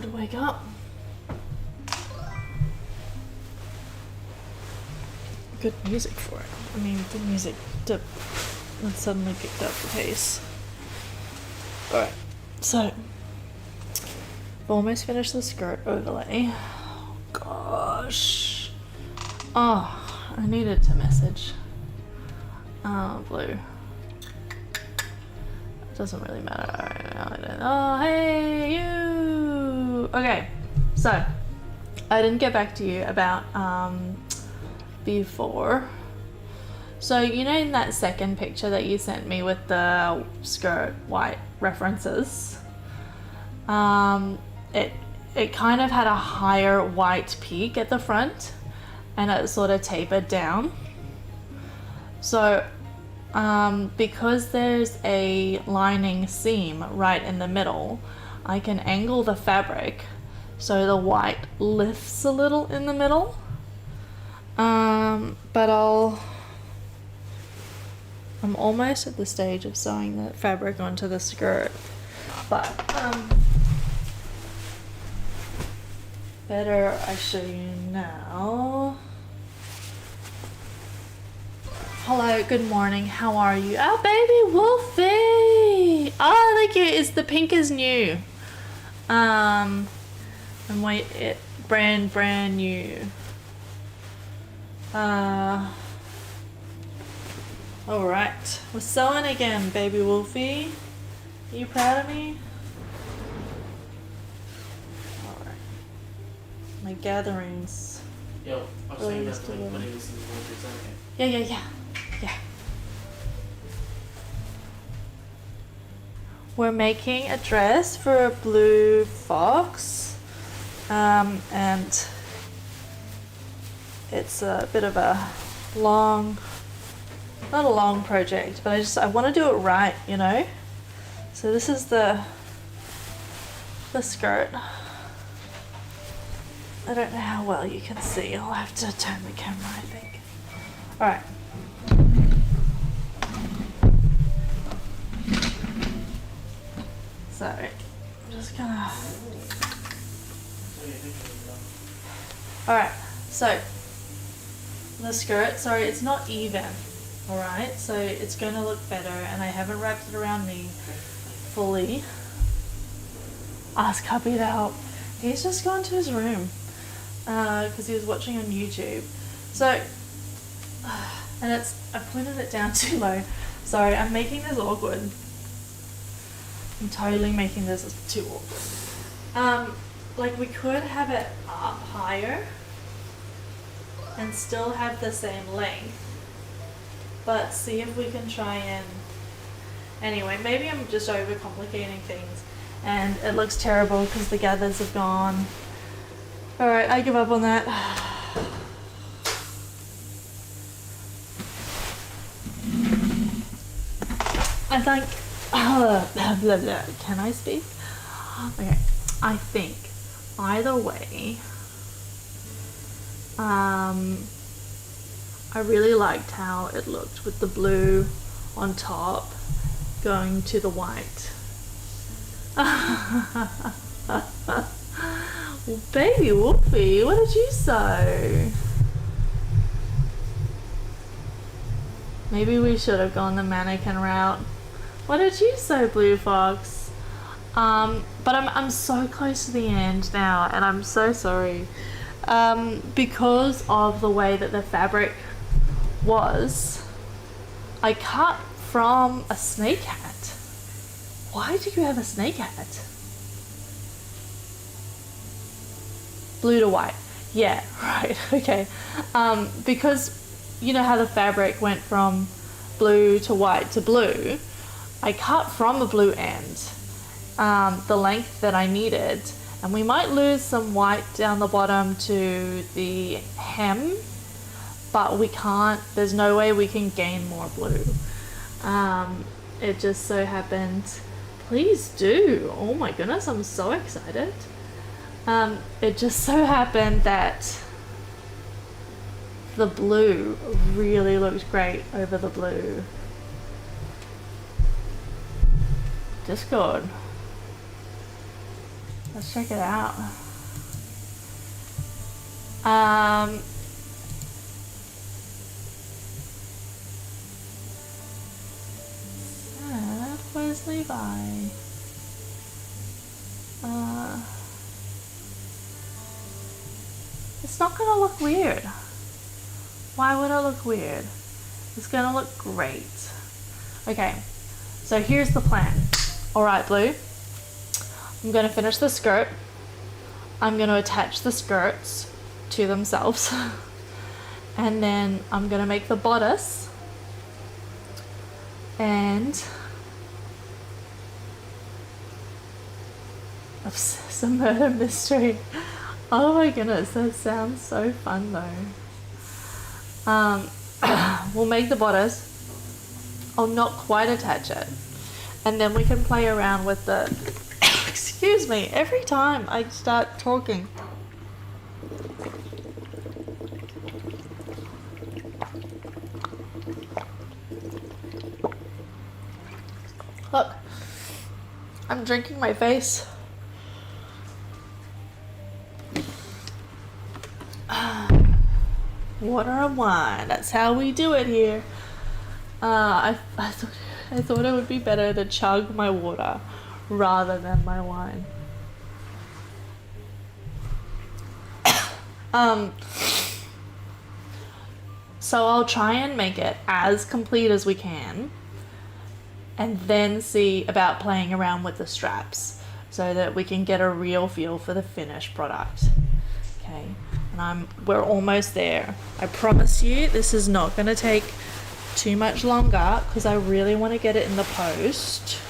to wake up. Good music for it. I mean, the music dipped and suddenly picked up the pace. Alright, so I've almost finished the skirt overlay. Oh, gosh. Oh, I needed to message. Blue. Doesn't really matter. I don't know. Oh, hey, you! Okay, so I didn't get back to you about before. So you know in that second picture that you sent me with the skirt white references, it kind of had a higher white peak at the front and it sort of tapered down. So because there's a lining seam right in the middle, I can angle the fabric so the white lifts a little in the middle. But I'm almost at the stage of sewing the fabric onto the skirt, but better I show you now. Hello, good morning, how are you? Oh, baby Wolfie! Oh, look, it's the pink is new. And wait, it brand new. Alright, we're sewing again, baby Wolfie. Are you proud of me? Alright. My gatherings. Yo, I was saying that when he listens to Wolfie, is that okay? Yeah. We're making a dress for Bluefox. And it's a bit of a long, not a long project, but I want to do it right, you know. So this is the skirt. I don't know how well you can see. I'll have to turn the camera, I think. All right. So I'm just gonna. All right. So the skirt, sorry, it's not even. All right. So it's gonna look better, and I haven't wrapped it around me fully. Ask hubby to help. He's just gone to his room because he was watching on YouTube. So, and I pointed it down too low. Sorry, I'm making this awkward. I'm totally making this too awkward. Like we could have it up higher and still have the same length, but see if we can try and, anyway, maybe I'm just overcomplicating things and it looks terrible because the gathers have gone. All right, I give up on that. I think, blah, blah. Can I speak? Okay, I think either way, I really liked how it looked with the blue on top going to the white. Well, baby Wolfie, what did you sew? Maybe we should have gone the mannequin route. What did you sew, Bluefox? But I'm so close to the end now, and I'm so sorry. Because of the way that the fabric was, I cut from a snake hat. Why do you have a snake hat? Blue to white. Yeah, right, okay. Because you know how the fabric went from blue to white to blue, I cut from a blue end the length that I needed, and we might lose some white down the bottom to the hem, but we can't, there's no way we can gain more blue. It just so happened, please do, oh my goodness, I'm so excited. It just so happened that the blue really looked great over the blue. Discord. Let's check it out. Where's Levi? It's not gonna look weird. Why would it look weird? It's gonna look great. Okay, so here's the plan. Alright, Blue. I'm gonna finish the skirt. I'm gonna attach the skirts to themselves. And then I'm gonna make the bodice. And obsess a murder mystery. Oh my goodness, that sounds so fun though. We'll make the bodice. I'll not quite attach it. And then we can play around with the excuse me, every time I start talking. Look, I'm drinking my face. Water and wine, that's how we do it here. I thought it would be better to chug my water rather than my wine. So I'll try and make it as complete as we can and then see about playing around with the straps so that we can get a real feel for the finished product. Okay, and we're almost there. I promise you this is not going to take too much longer because I really want to get it in the post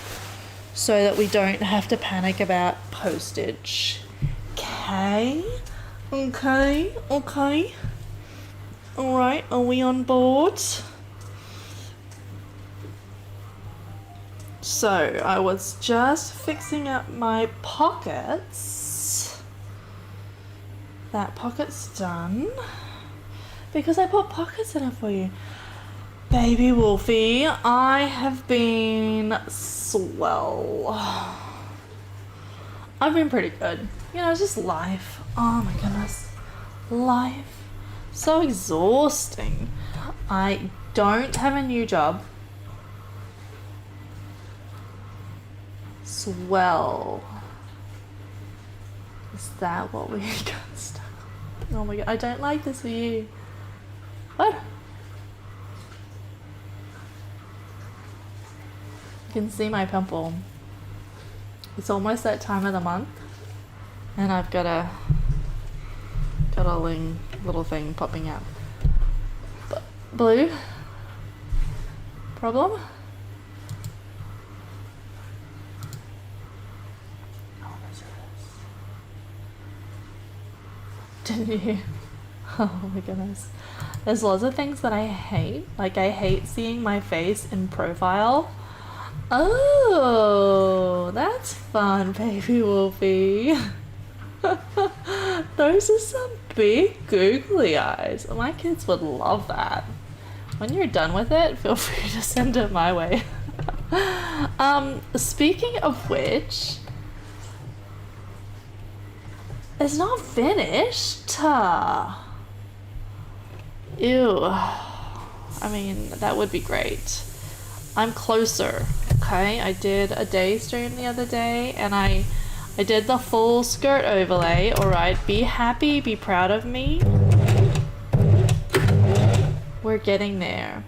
so that we don't have to panic about postage. Okay, okay, okay. All right, are we on board? So I was just fixing up my pockets. That pocket's done because I put pockets in it for you. Baby Wolfie, I have been swell. I've been pretty good. You know, it's just life. Oh my goodness. Life. So exhausting. I don't have a new job. Swell. Is that what we got stuck on? Oh my god, I don't like this for you. What? You can see my pimple. It's almost that time of the month and I've got a little thing popping out. Blue? Problem? Didn't you? Oh my goodness. There's lots of things that I hate. Like I hate seeing my face in profile. Oh, that's fun, baby Wolfie. Those are some big googly eyes. My kids would love that. When you're done with it, feel free to send it my way. Speaking of which, it's not finished. Ew. I mean, that would be great. I'm closer, okay? I did a day stream the other day and I did the full skirt overlay. Alright, be happy, be proud of me. We're getting there.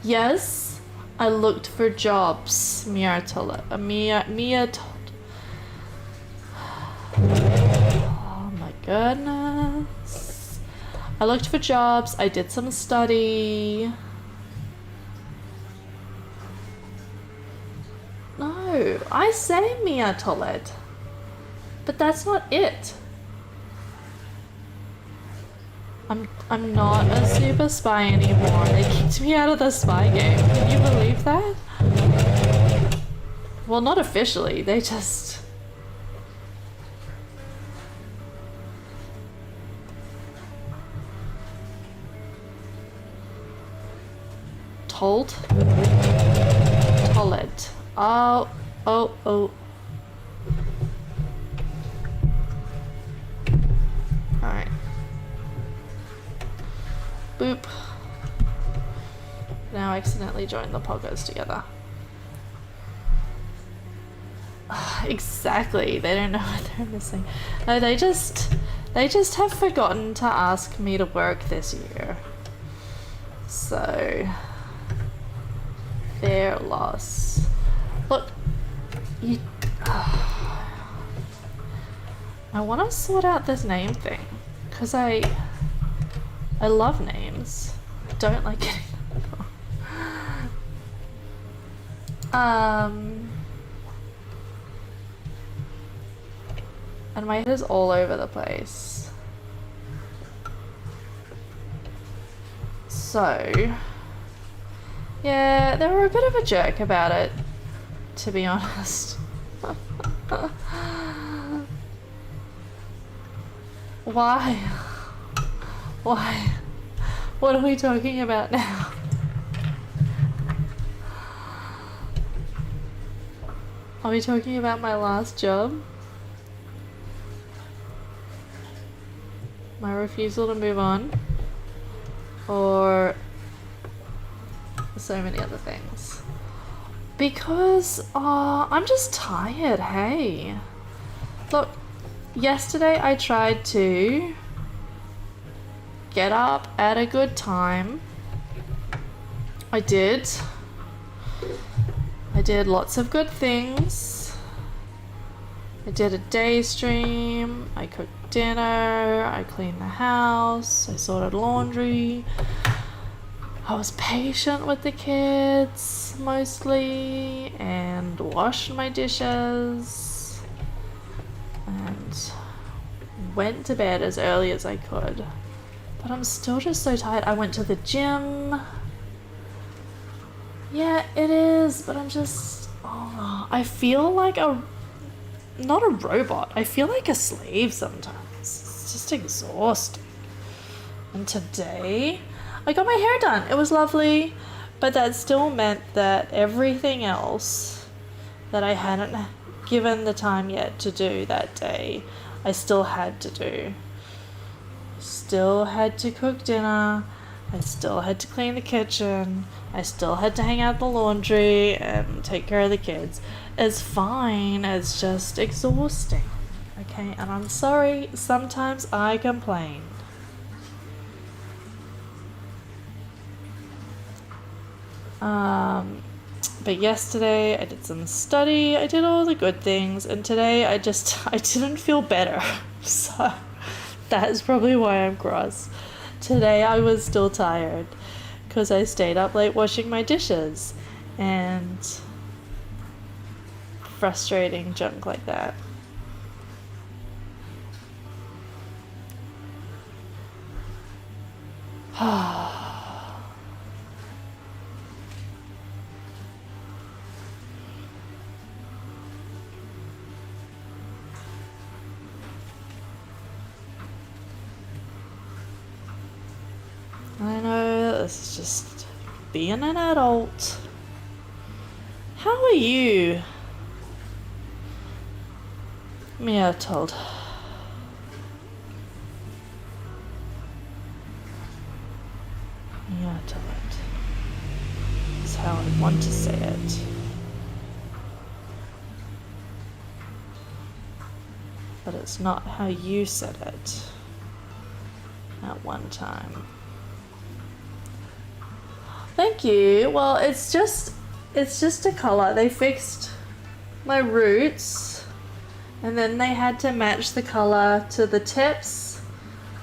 Yes, I looked for jobs. Mia told. Oh my goodness. I looked for jobs. I did some study. No, I say Mia told. But that's not it. I'm not a super spy anymore. They kicked me out of the spy game. Can you believe that? Well, not officially. They just... Told? Told. Oh. Oop. Now I accidentally joined the poggers together. Exactly. They don't know what they're missing. No, they just have forgotten to ask me to work this year. So their loss. Look, you. I want to sort out this name thing because I love names. I don't like getting them wrong. And my head is all over the place. So, yeah, they were a bit of a jerk about it, to be honest. Why? Why? What are we talking about now? Are we talking about my last job? My refusal to move on? Or so many other things? Because I'm just tired, hey. Look, yesterday I tried to get up at a good time. I did lots of good things. I did a day stream, I cooked dinner, I cleaned the house, I sorted laundry. I was patient with the kids mostly and washed my dishes and went to bed as early as I could. But I'm still just so tired. I went to the gym. Yeah, it is, but I'm just, I feel like not a robot. I feel like a slave sometimes. It's just exhausting. And today, I got my hair done. It was lovely, but that still meant that everything else that I hadn't given the time yet to do that day, I still had to do. Still had to cook dinner. I still had to clean the kitchen. I still had to hang out the laundry and take care of the kids. It's fine, it's just exhausting. Okay, and I'm sorry, sometimes I complain. But yesterday I did some study, I did all the good things, and today I didn't feel better. So that is probably why I'm cross. Today I was still tired because I stayed up late washing my dishes and frustrating junk like that. I know, this is just being an adult. How are you? Myrtled. Myrtled. That's how I want to say it. But it's not how you said it at one time. Thank you. Well, it's just a color. They fixed my roots and then they had to match the color to the tips,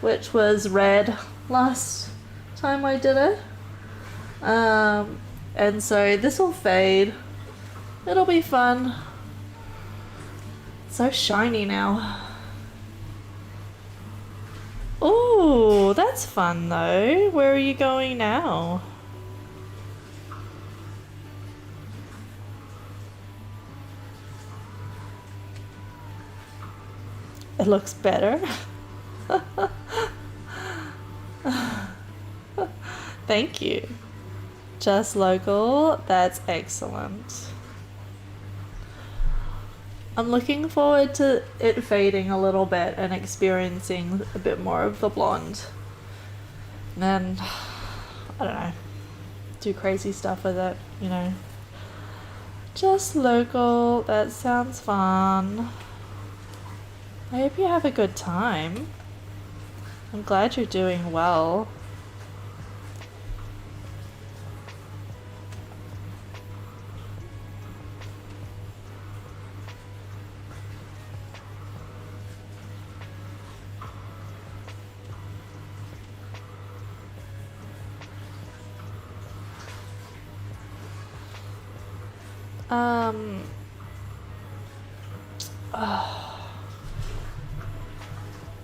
which was red last time I did it. And so this will fade. It'll be fun. It's so shiny now. Ooh, that's fun though. Where are you going now? It looks better. Thank you. Just local. That's excellent. I'm looking forward to it fading a little bit and experiencing a bit more of the blonde. And I don't know, do crazy stuff with it, you know. Just local, that sounds fun. I hope you have a good time. I'm glad you're doing well.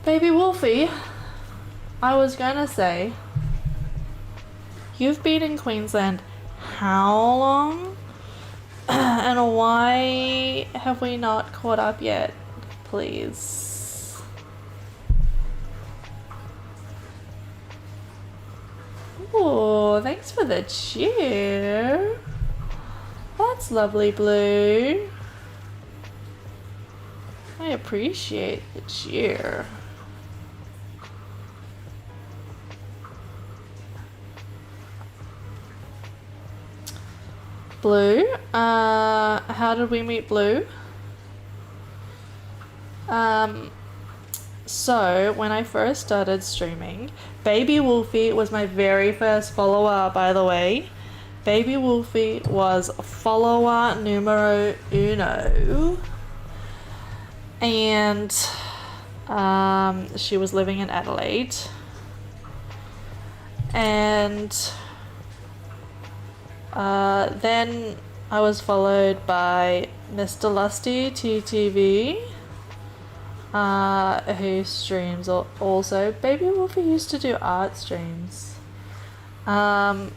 Baby Wolfie, I was gonna say, you've been in Queensland how long? And why have we not caught up yet, please? Oh, thanks for the cheer. That's lovely, Blue. I appreciate the cheer. Blue, how did we meet Blue? So when I first started streaming, Baby Wolfie was my very first follower, by the way. Baby Wolfie was follower numero uno. And she was living in Adelaide. And then I was followed by Mr. Lusty TTV, who streams also. Baby Wolfie used to do art streams. And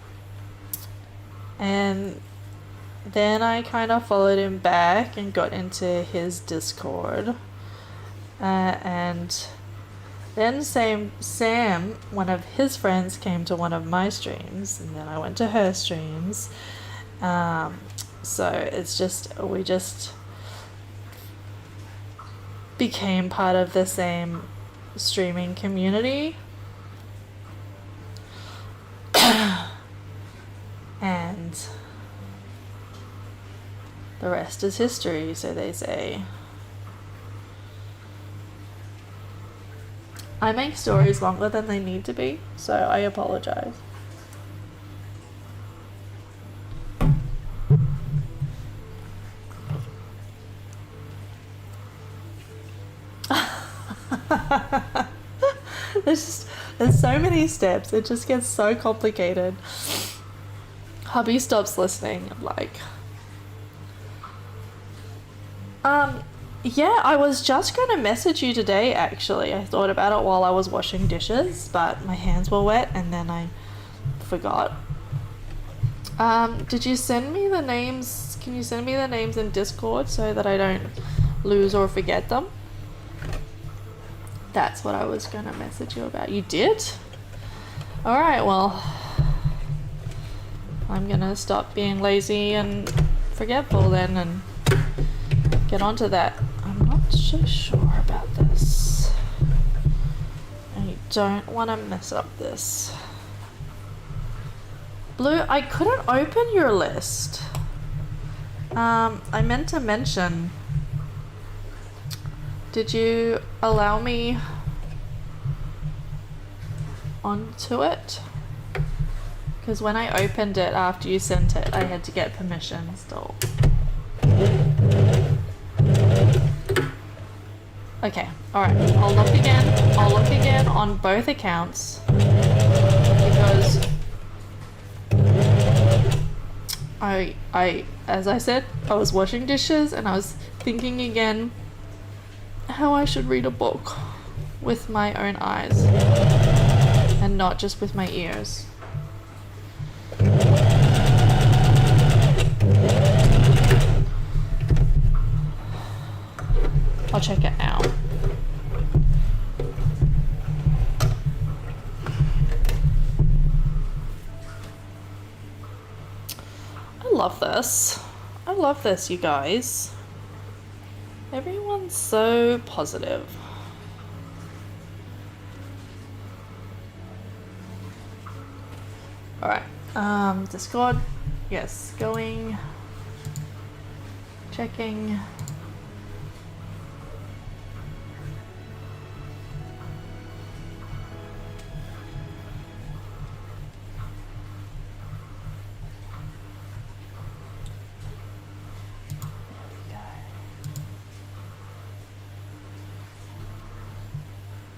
then I kind of followed him back and got into his Discord. And then Sam, one of his friends, came to one of my streams, and then I went to her streams. So it's just, we just became part of the same streaming community. And the rest is history, so they say. I make stories longer than they need to be, so I apologize. There's so many steps, it just gets so complicated. Hubby stops listening. I'm like, yeah, I was just gonna message you today, actually. I thought about it while I was washing dishes, but my hands were wet and then I forgot. Did you send me the names? Can you send me the names in Discord so that I don't lose or forget them? That's what I was gonna message you about. You did? Alright, well, I'm gonna stop being lazy and forgetful then and get onto that. I'm not so sure about this. I don't want to mess up this. Blue, I couldn't open your list. I meant to mention, did you allow me onto it? Because when I opened it after you sent it, I had to get permission still. Okay, alright, I'll look again. I'll look again on both accounts. Because as I said, I was washing dishes and I was thinking again how I should read a book with my own eyes and not just with my ears. I'll check it now. I love this. I love this, you guys. Everyone's so positive. Alright. Discord. Yes, going. Checking.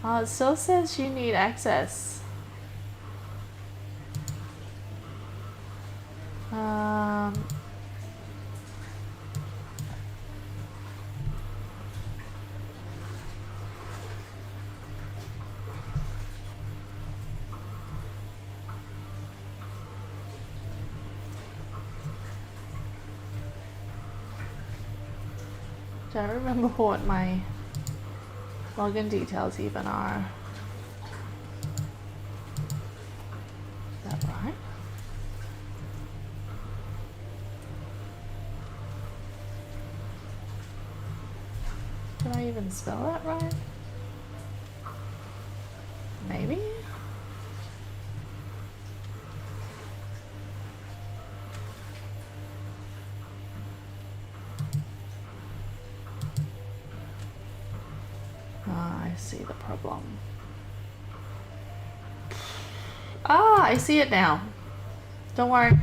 Oh, it still says you need access. Don't remember what my login details even are. Is that right? Did I even spell that right? Maybe? I see the problem. Ah, I see it now. Don't worry.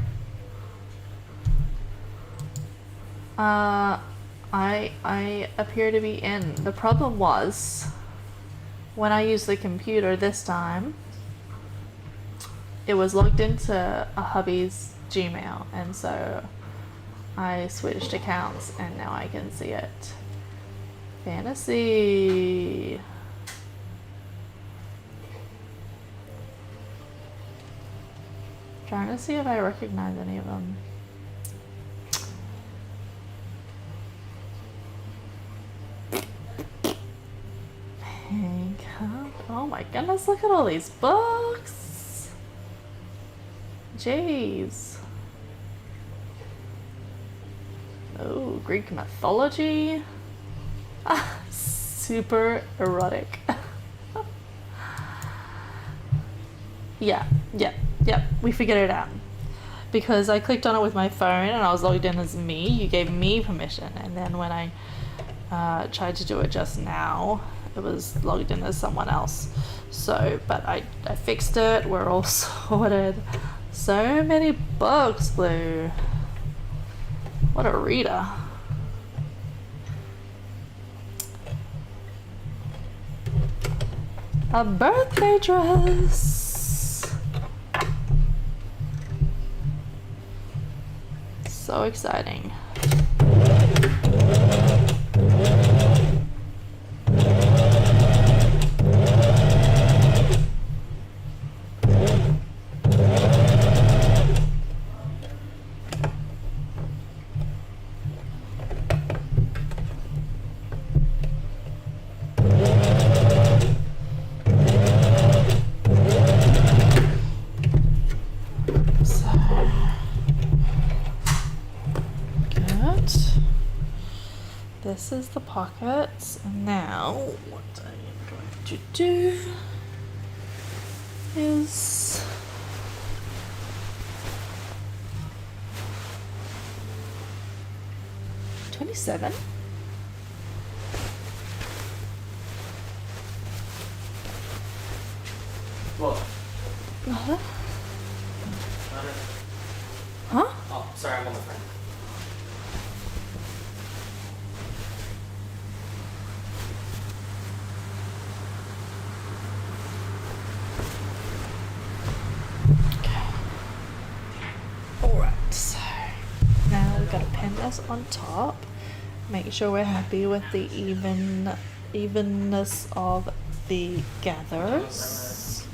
I appear to be in. The problem was when I used the computer this time, it was logged into a hubby's Gmail, and so I switched accounts and now I can see it. Fantasy. Trying to see if I recognize any of them. Pink. Oh my goodness, look at all these books. Jeez. Oh, Greek mythology. Ah, super erotic. Yeah, we figured it out. Because I clicked on it with my phone and I was logged in as me. You gave me permission, and then when I tried to do it just now, it was logged in as someone else. So, but I fixed it. We're all sorted. So many books, Blue. What a reader. A birthday dress. So exciting. This is the pockets, and now what I am going to do is $27. What? Huh? Huh? Huh? Oh, sorry, I'm on the phone. So now we've got to pin this on top, make sure we're happy with the evenness of the gathers.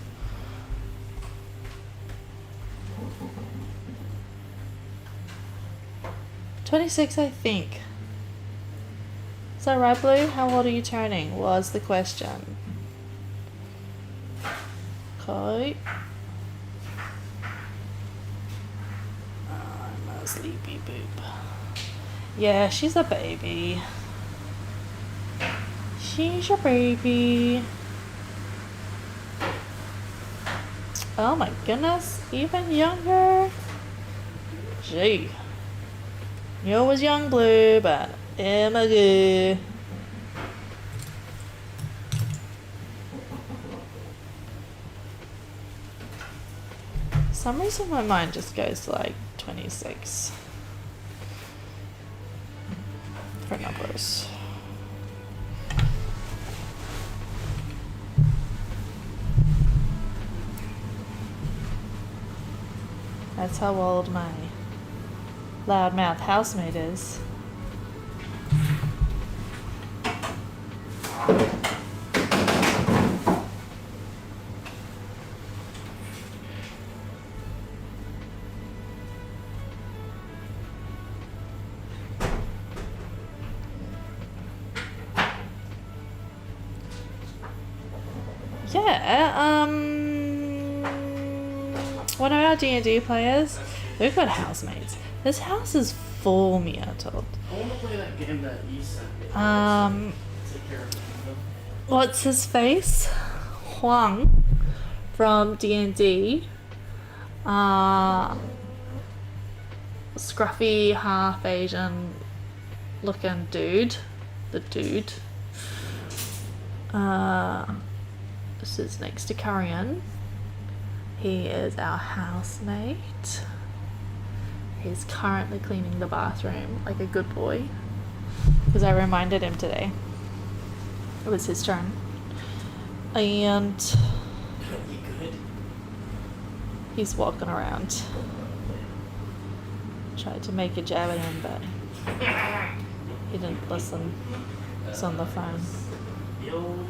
$26, I think. Is that right, Blue? How old are you turning was the question. Okay. Sleepy boop. Yeah, she's a baby. She's a baby. Oh my goodness, even younger. Gee. You was young blue, but Emma good. For some reason my mind just goes to like 26 for numbers. That's how old my loudmouth housemate is. Yeah, one of our D&D players, we've got housemates. This house is full, Mia told. I want to play that game that you sent me. Take care of the kingdom. What's his face? Huang from D&D. Scruffy, half Asian looking dude. The dude. This is next to Karian. He is our housemate. He's currently cleaning the bathroom like a good boy. Because I reminded him today. It was his turn. And You good? he's walking around. Tried to make a jab at him, but he didn't listen. He's on the phone. Yo.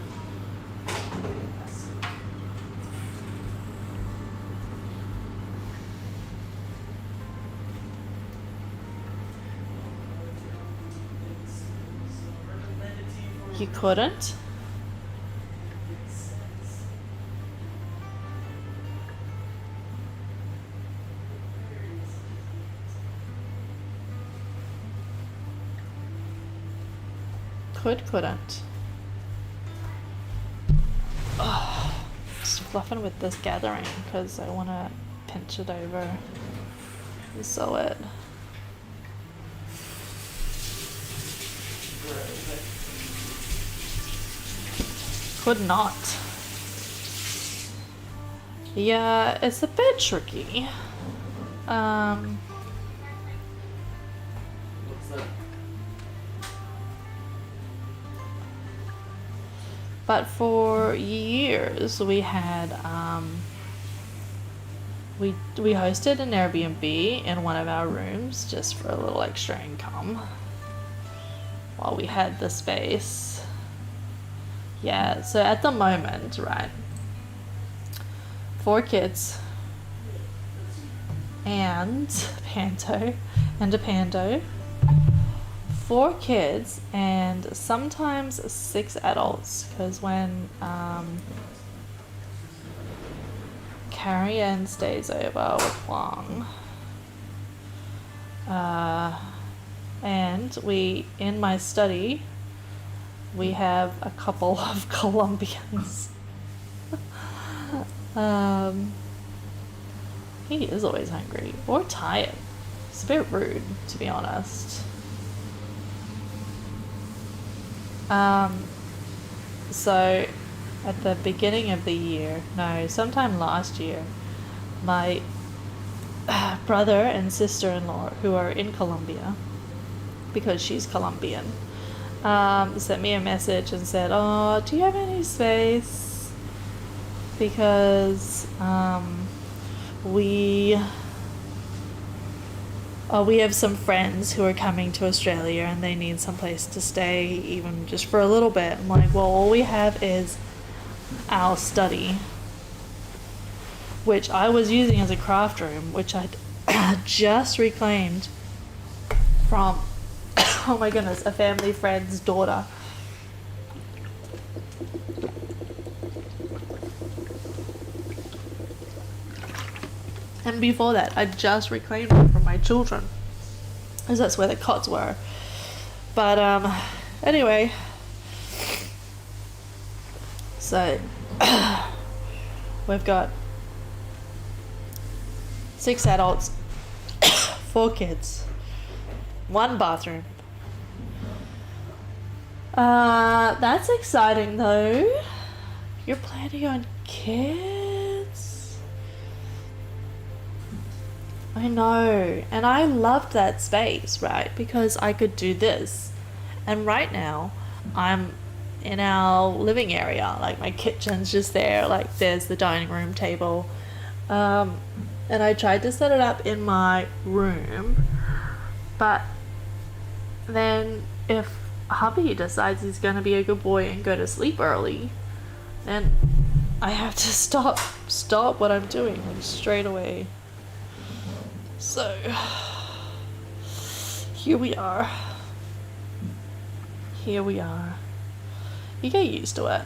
You couldn't? Couldn't. Oh, just fluffing with this gathering because I want to pinch it over and sew it. Could not. Yeah, it's a bit tricky. What's that? But for years we had we hosted an Airbnb in one of our rooms just for a little extra income while we had the space. Yeah, so at the moment, right, 4 kids and a Pando, 4 kids and sometimes 6 adults, because when Carrie Ann stays over with Huang, and in my study we have a couple of Colombians. He is always hungry or tired. It's a bit rude, to be honest. So at the beginning of the year, no, sometime last year, my brother and sister-in-law, who are in Colombia, because she's Colombian, sent me a message and said, "Oh, do you have any space? Because we have some friends who are coming to Australia and they need some place to stay, even just for a little bit." I'm like, "Well, all we have is our study, which I was using as a craft room, which I just reclaimed from." Oh my goodness, a family friend's daughter. And before that, I just reclaimed it from my children, because that's where the cots were. But anyway, so we've got 6 adults, 4 kids, 1 bathroom. That's exciting though. You're planning on kids? I know, and I loved that space, right? Because I could do this. And right now, I'm in our living area, like my kitchen's just there, like there's the dining room table. And I tried to set it up in my room, but then if hubby decides he's gonna be a good boy and go to sleep early, then I have to stop what I'm doing like straight away. So here we are. You get used to it.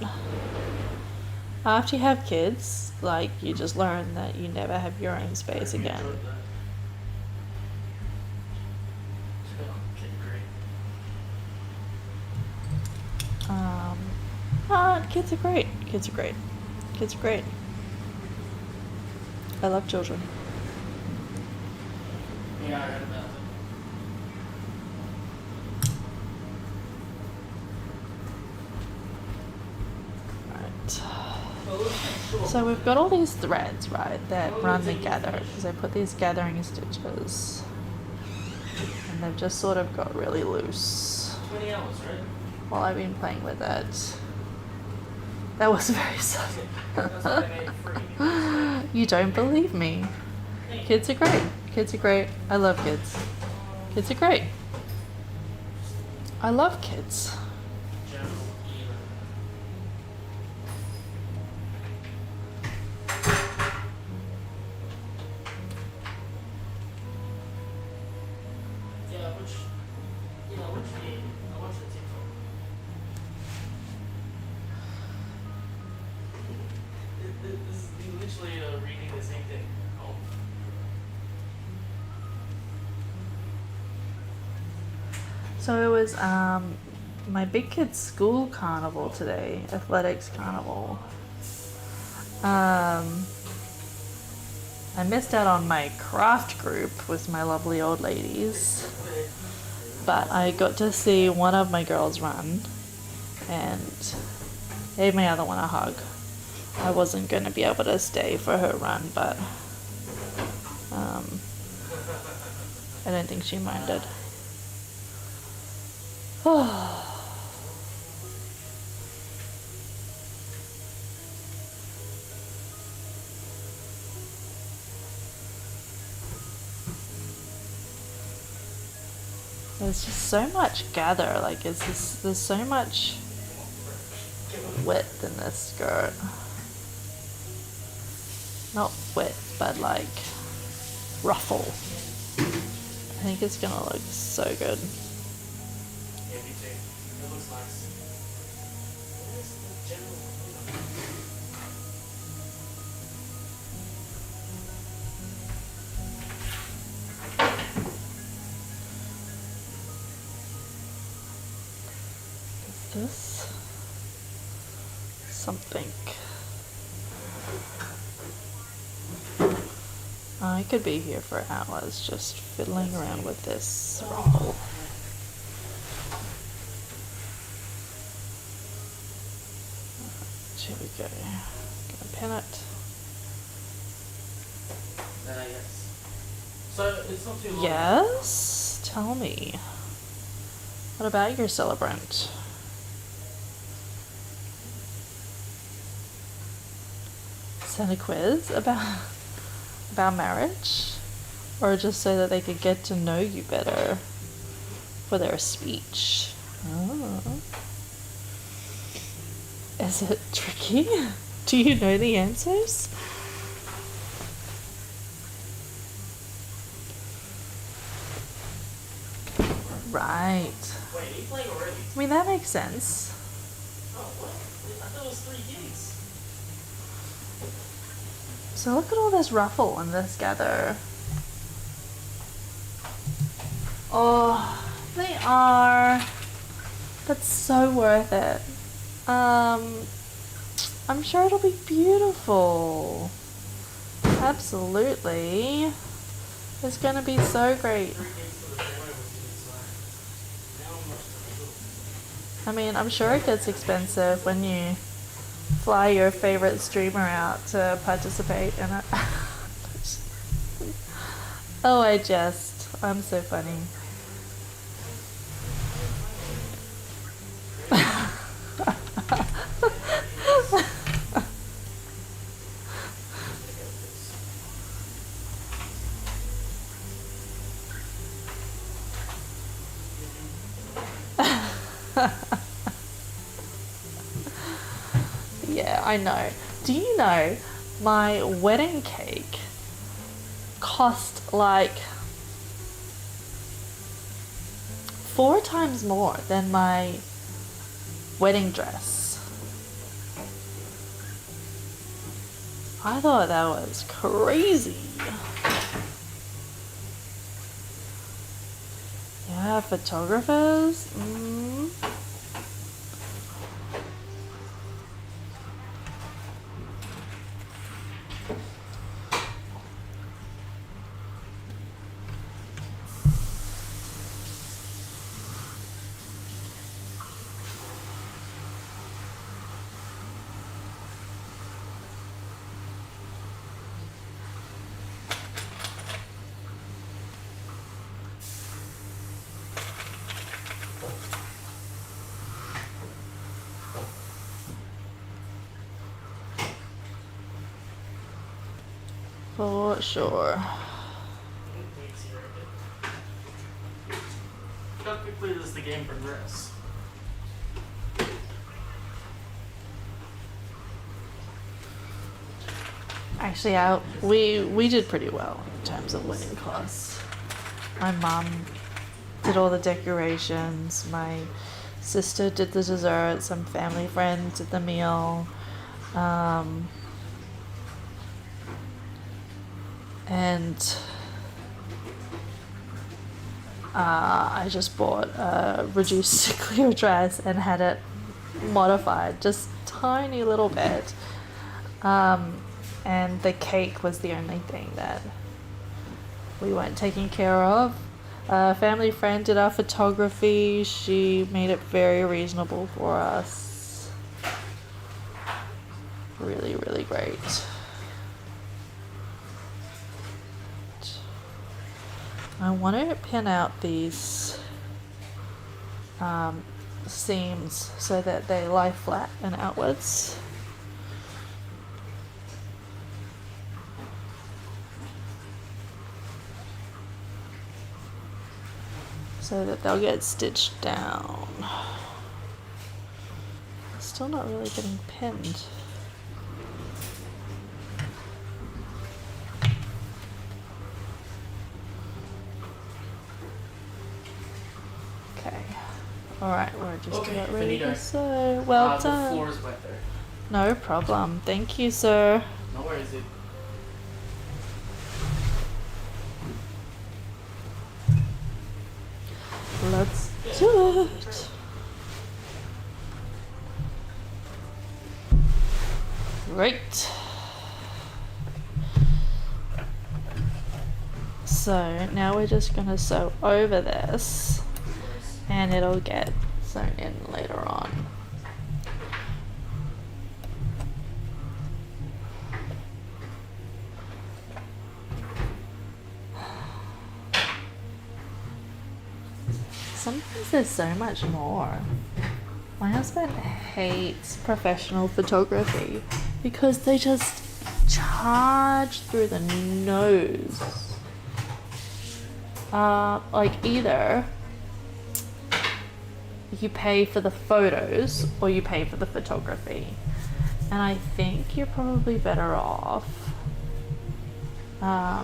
After you have kids, like, you just learn that you never have your own space again. Kids are great. I love children. Yeah, I heard that. So we've got all these threads, right, that run together, because I put these gathering stitches, and they've just sort of got really loose 20 hours, right? while I've been playing with it. That was very sudden. That's what they made free. You don't believe me. Kids are great. I love kids. Kids are great. I love kids. General Ealer. Yeah, which game? I watched the TikTok. This is literally reading the same thing. Oh. So it was my big kid's school carnival today, athletics carnival. I missed out on my craft group with my lovely old ladies, but I got to see one of my girls run and gave my other one a hug. I wasn't going to be able to stay for her run, but I don't think she minded. There's just so much gather, like there's so much width in this skirt. Not width, but like ruffle. I think it's gonna look so good. Yeah, me too. It looks nice. What is the general Is this something? I could be here for hours just fiddling around with this ruffle. Here we go. Gonna pin it. yes. So it's not too long. Yes? Tell me. What about your celebrant? Send a quiz about marriage? Or just so that they could get to know you better for their speech? Oh. Is it tricky? Do you know the answers? Right. Wait, are you playing already? I mean, that makes sense. Oh, what? I thought it was 3 gigs. So look at all this ruffle and this gather. Oh, they are. That's so worth it. I'm sure it'll be beautiful. Absolutely. It's gonna be so great. I mean, I'm sure it gets expensive when you fly your favorite streamer out to participate in it. Oh, I jest. I'm so funny. Yeah, I know. Do you know my wedding cake cost like 4 times more than my wedding dress? I thought that was crazy. Yeah, photographers. For sure. How quickly does the game progress? Actually, we did pretty well in terms of wedding costs. My mum did all the decorations. My sister did the dessert. Some family friends did the meal. And I just bought a reduced to clear dress and had it modified just tiny little bit. And the cake was the only thing that we weren't taking care of. A family friend did our photography. She made it very reasonable for us. Really, really great. I want to pin out these seams so that they lie flat and outwards. So that they'll get stitched down. Still not really getting pinned. Okay. Alright, we're just about ready to sew. Well done. The floor is wet there. No problem. Thank you, sir. No worries, dude. Let's do it. Right. So now we're just gonna sew over this and it'll get sewn in later on. Sometimes there's so much more. My husband hates professional photography because they just charge through the nose. Like either you pay for the photos or you pay for the photography. And I think you're probably better off. I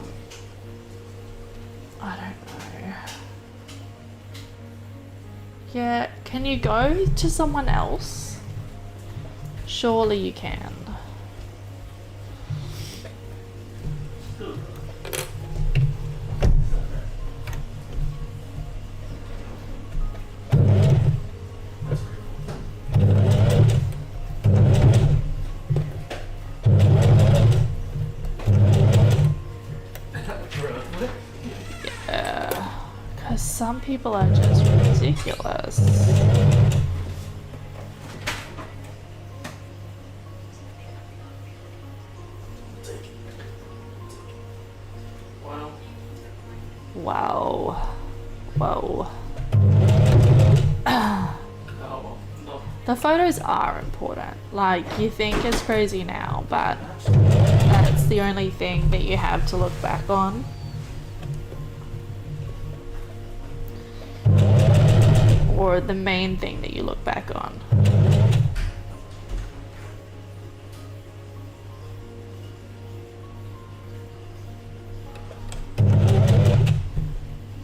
don't know. Yeah, can you go to someone else? Surely you can. some people are just ridiculous. Wow. Wow. Whoa. Oh, no. The photos are important. Like, you think it's crazy now, but that's the only thing that you have to look back on. Or the main thing that you look back on.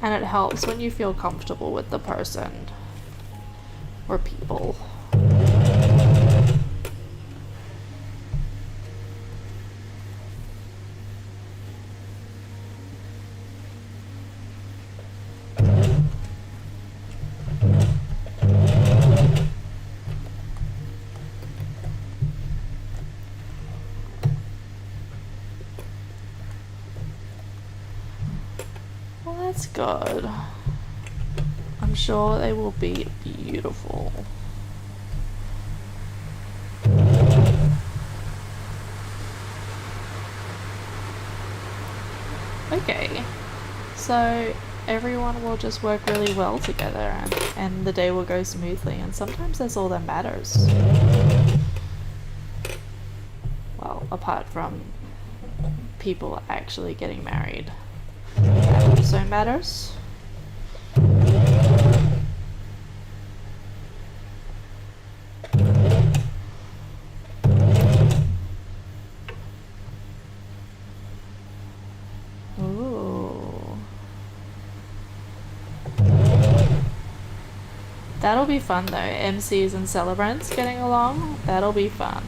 And it helps when you feel comfortable with the person or people. Well, that's good. I'm sure they will be beautiful. Okay, so everyone will just work really well together and the day will go smoothly, and sometimes that's all that matters. Well, apart from people actually getting married. That also matters. Ooh. That'll be fun though, MCs and celebrants getting along, that'll be fun.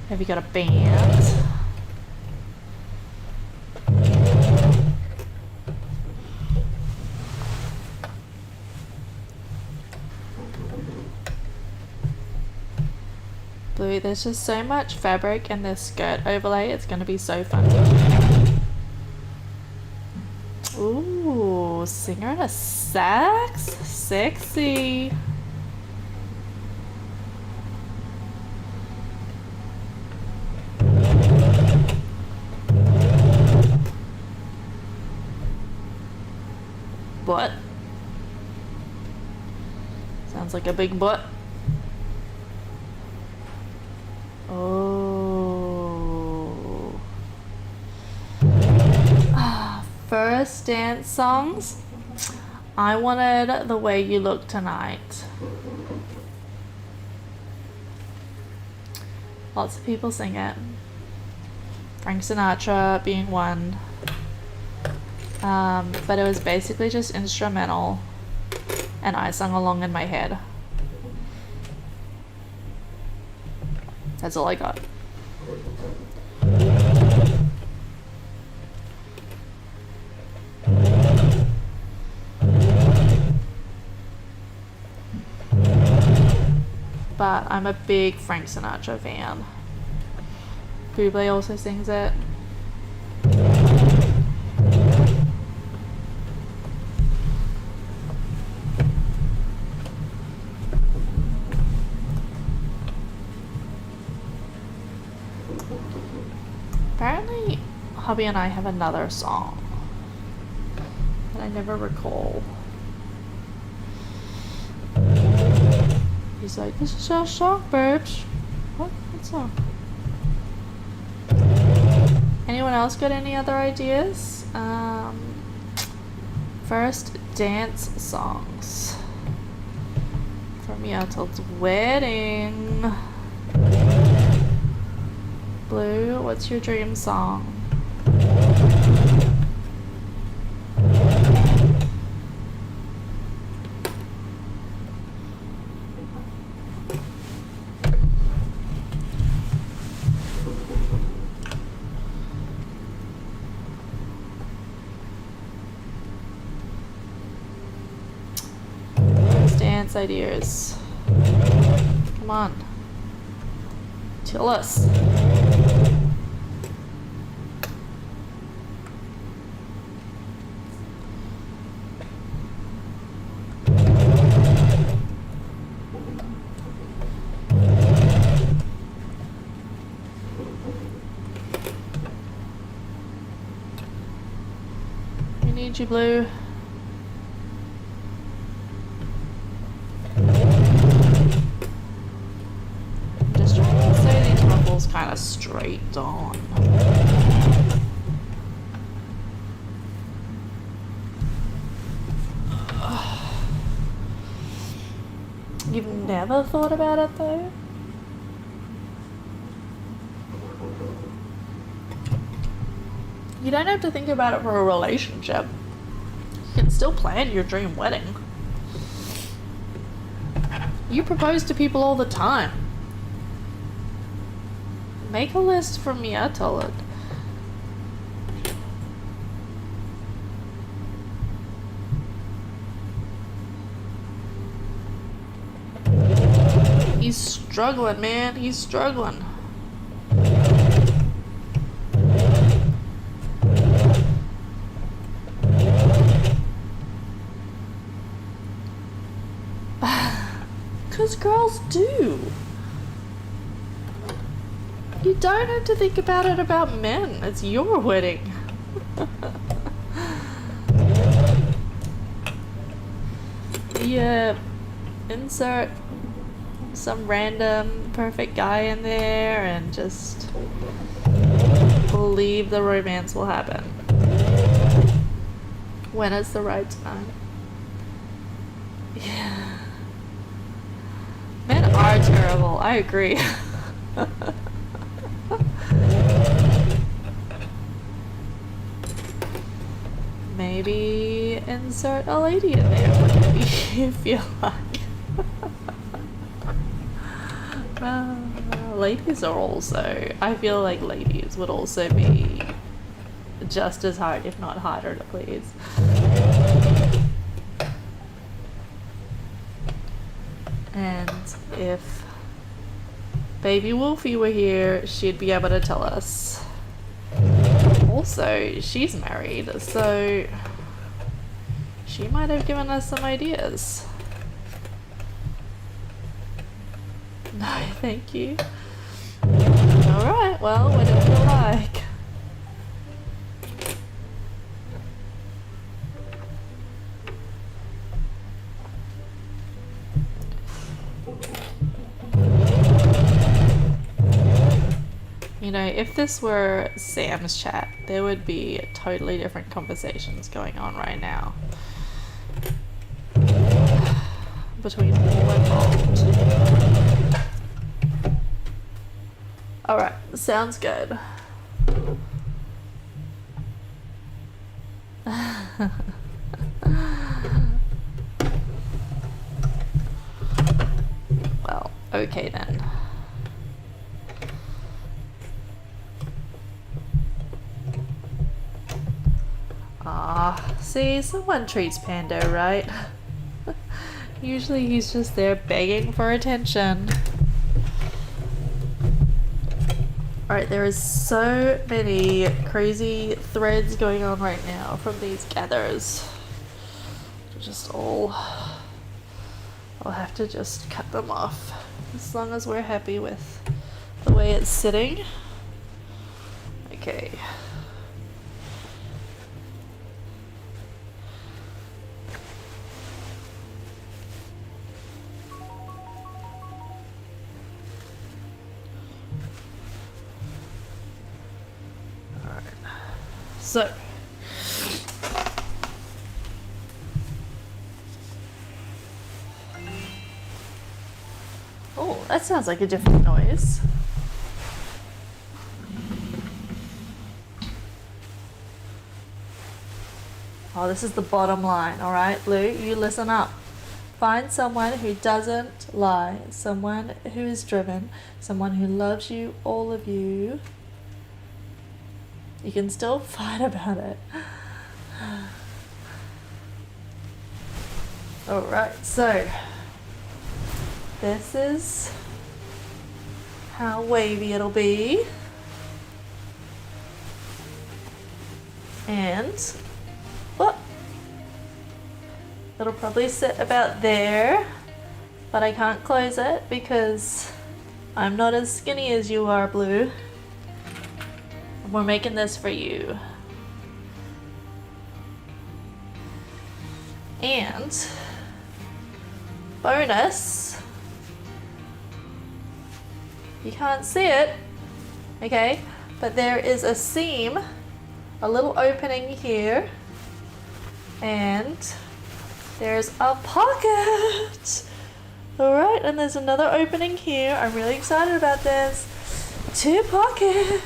Have you got a band? Blue, there's just so much fabric in this skirt overlay, it's gonna be so fun. Ooh, singer and a sax? Sexy. Butt. Sounds like a big butt. Oh. First dance songs. I wanted The Way You Look Tonight. Lots of people sing it. Frank Sinatra being one. But it was basically just instrumental and I sung along in my head. That's all I got. But I'm a big Frank Sinatra fan. Bublé also sings it. Apparently, hubby and I have another song that I never recall. He's like, this is our song, babes. What song? Anyone else got any other ideas? First dance songs from Yatel's wedding. Blue, what's your dream song? Dance ideas. Come on. Tell us. need you, Blue. Just trying to say these ruffles kind of straight on. You've never thought about it though? You don't have to think about it for a relationship. You can still plan your dream wedding. You propose to people all the time. Make a list from me, I told it. He's struggling, man. He's struggling. Because girls do. You don't have to think about it about men. It's your wedding. Yeah, insert some random perfect guy in there and just believe the romance will happen when it's the right time. Yeah. Men are terrible, I agree. Maybe insert a lady in there if you feel like. Ladies are also, I feel like ladies would also be just as hard, if not harder, to please. And if Baby Wolfie were here, she'd be able to tell us. Also, she's married, so she might have given us some ideas. No, thank you. Alright, well, whatever you like. You know, if this were Sam's chat, there would be totally different conversations going on right now. Between all involved. Alright, sounds good. Well, okay then. Ah, see, someone treats Pando right. Usually he's just there begging for attention. Alright, there is so many crazy threads going on right now from these gathers. Just all... I'll have to just cut them off. As long as we're happy with the way it's sitting. Okay. So, oh, that sounds like a different noise. Oh, this is the bottom line, all right, Blue, you listen up. Find someone who doesn't lie, someone who is driven, someone who loves you, all of you. You can still fight about it. Alright, so this is how wavy it'll be. And whoop, it'll probably sit about there, but I can't close it because I'm not as skinny as you are, Blue. We're making this for you. And bonus, you can't see it, okay, but there is a seam, a little opening here, and there's a pocket. All right, and there's another opening here. I'm really excited about this. 2 pockets.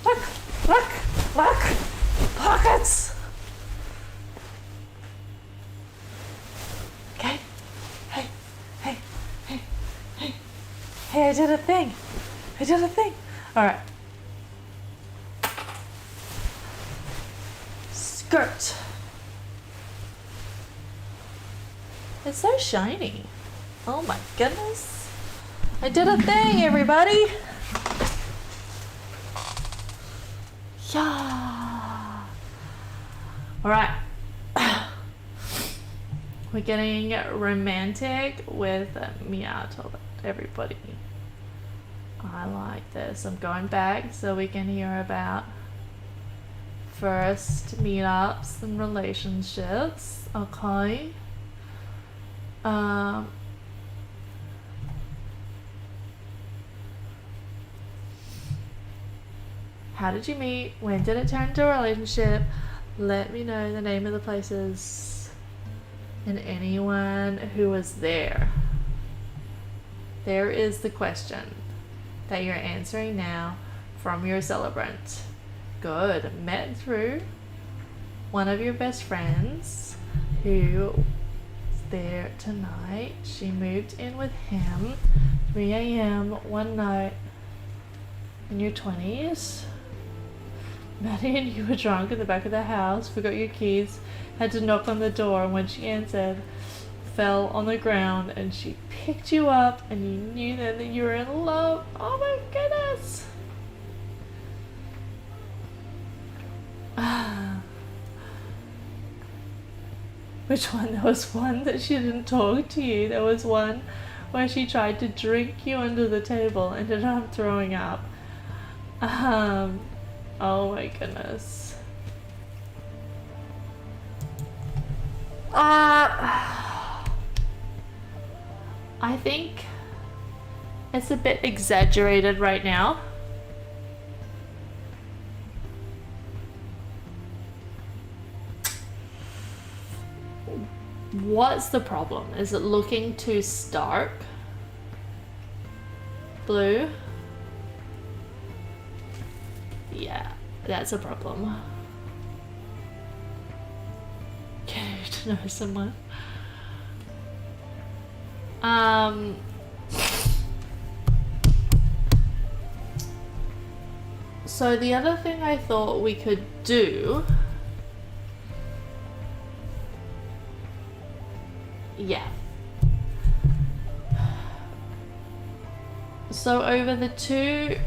Look, look, look, pockets. Okay, hey, hey, hey, hey, hey, I did a thing. I did a thing. All right. Skirt. It's so shiny. Oh my goodness. I did a thing, everybody. Yeah. All right. We're getting romantic with Mia told everybody. I like this. I'm going back so we can hear about first meetups and relationships. Okay. How did you meet? When did it turn into a relationship? Let me know the name of the places and anyone who was there. There is the question that you're answering now from your celebrant. Good. Met through one of your best friends who was there tonight. She moved in with him 3 a.m. one night in your 20s. Maddie and you were drunk in the back of the house, forgot your keys, had to knock on the door, and when she answered, fell on the ground, and she picked you up, and you knew then that you were in love. Oh my goodness! Which one? There was one that she didn't talk to you. There was one where she tried to drink you under the table, ended up throwing up. Oh my goodness. I think it's a bit exaggerated right now. What's the problem? Is it looking too stark? Blue? Yeah, that's a problem. Get to know someone. So the other thing I thought we could do, yeah. So over the two,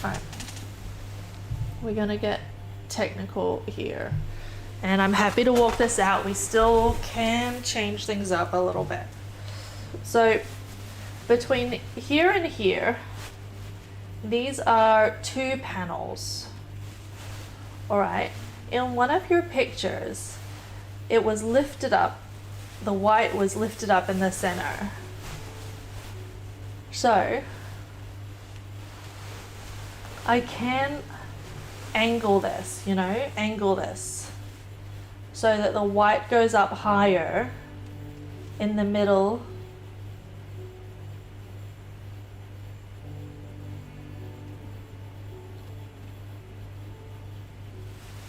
alright, we're gonna get technical here. And I'm happy to walk this out. We still can change things up a little bit. So between here and here, these are 2 panels. All right, in one of your pictures, it was lifted up, the white was lifted up in the center. So I can angle this, you know, angle this so that the white goes up higher in the middle.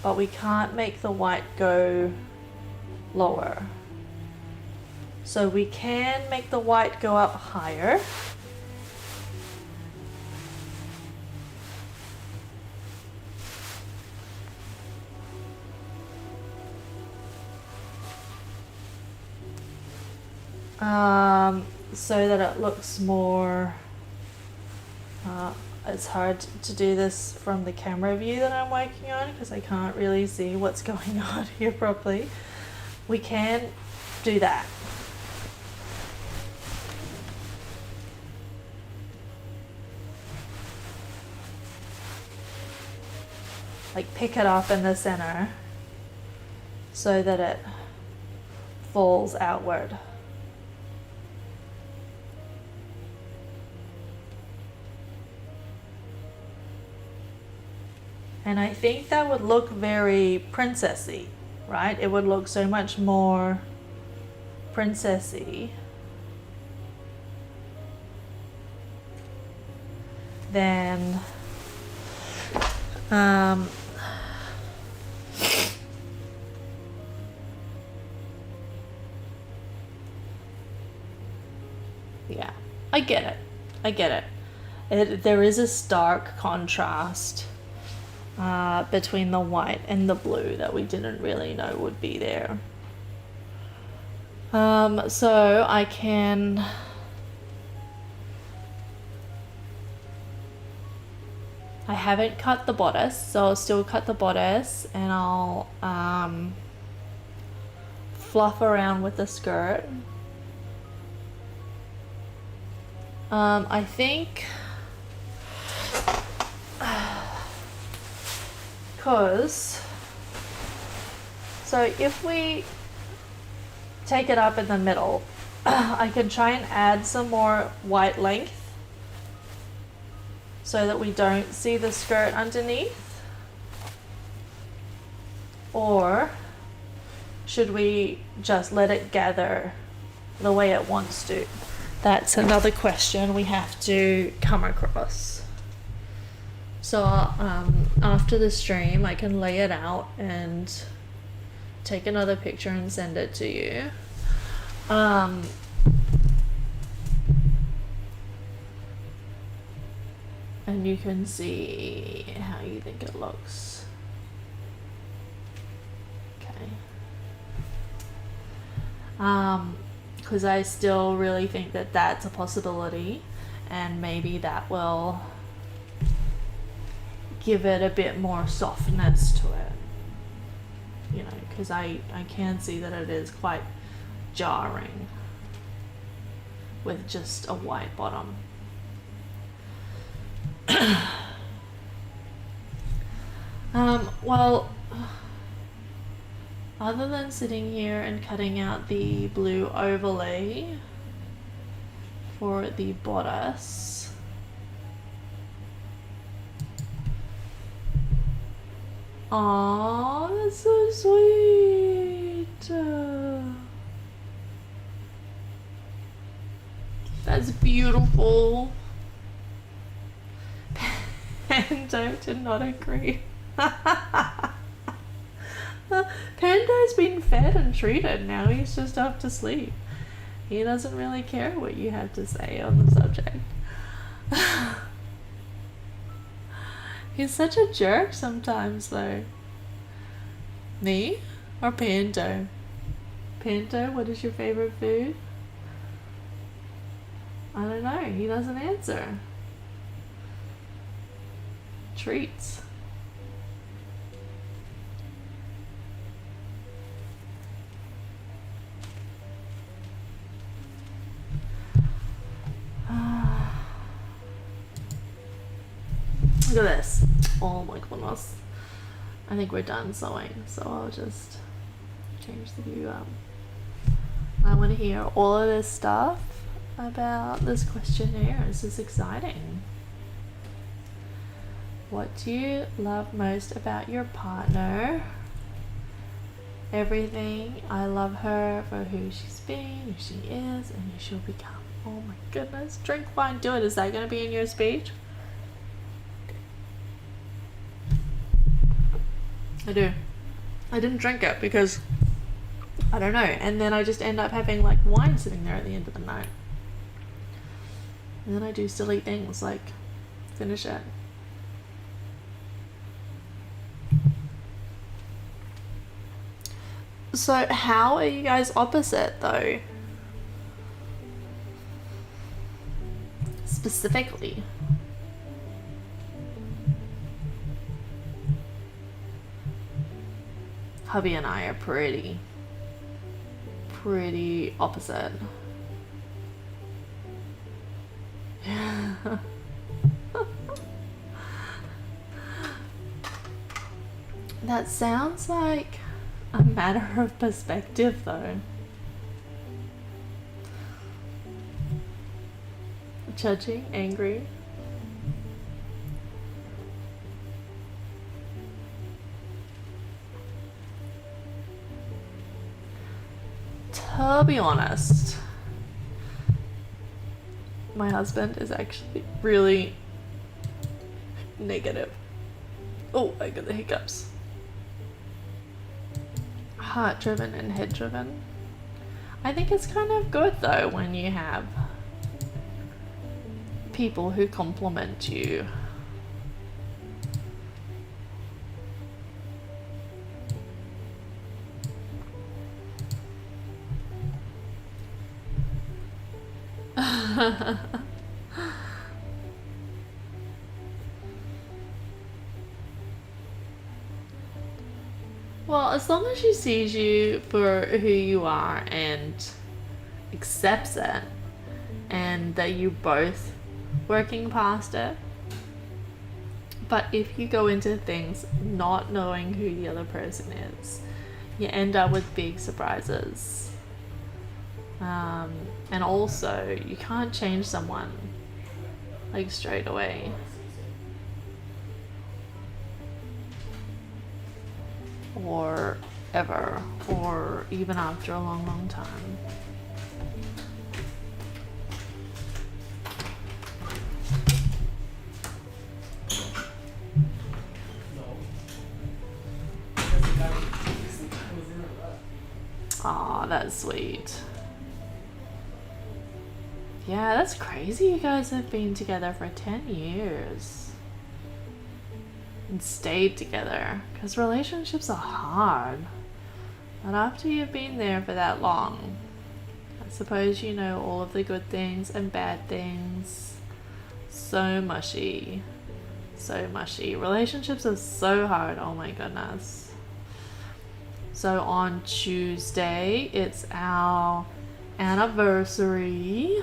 But we can't make the white go lower. So we can make the white go up higher. So that it looks more, it's hard to do this from the camera view that I'm working on because I can't really see what's going on here properly. We can do that. Like pick it up in the center so that it falls outward. And I think that would look very princessy, right? It would look so much more princessy than yeah, I get it. I get it. There is a stark contrast between the white and the blue that we didn't really know would be there. So I haven't cut the bodice, so I'll still cut the bodice, and I'll fluff around with the skirt. I think so if we take it up in the middle, I can try and add some more white length so that we don't see the skirt underneath. Or should we just let it gather the way it wants to? That's another question we have to come across. So after the stream, I can lay it out and take another picture and send it to you. And you can see how you think it looks. Okay. Because I still really think that that's a possibility, and maybe that will give it a bit more softness to it, you know, because I can see that it is quite jarring with just a white bottom. Well, other than sitting here and cutting out the blue overlay for the bodice, aww, that's so sweet. That's beautiful. Pando did not agree. Pando's been fed and treated, now he's just off to sleep. He doesn't really care what you have to say on the subject. He's such a jerk sometimes though. Me or Pando? Pando, what is your favorite food? I don't know, he doesn't answer. Treats. Look at this. Oh my goodness. I think we're done sewing, so I'll just change the view up. I want to hear all of this stuff about this questionnaire. This is exciting. What do you love most about your partner? Everything. I love her for who she's been, who she is, and who she'll become. Oh my goodness. Drink wine, do it. Is that going to be in your speech? I do. I didn't drink it because I don't know, and then I just end up having like wine sitting there at the end of the night, and then I do silly things like finish it. So how are you guys opposite though? Specifically. Hubby and I are pretty opposite. That sounds like a matter of perspective though. Judging, angry. To be honest, my husband is actually really negative. Oh, I got the hiccups. Heart driven and head driven. I think it's kind of good though when you have people who compliment you. Well, as long as she sees you for who you are and accepts it, and that you both working past it. But if you go into things not knowing who the other person is, you end up with big surprises. And also, you can't change someone like straight away. Or ever, or even after a long, long time. Aw, that's sweet. Yeah, that's crazy you guys have been together for 10 years. And stayed together. Because relationships are hard. But after you've been there for that long, I suppose you know all of the good things and bad things. So mushy. So mushy. Relationships are so hard, oh my goodness. So on Tuesday, it's our anniversary.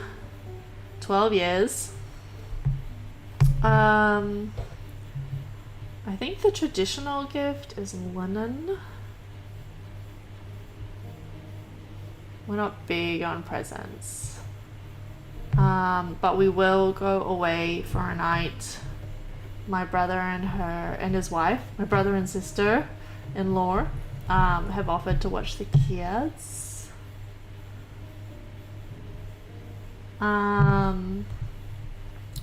12 years. I think the traditional gift is linen. We're not big on presents. But we will go away for a night. My brother and her and his wife, my brother and sister-in-law, have offered to watch the kids.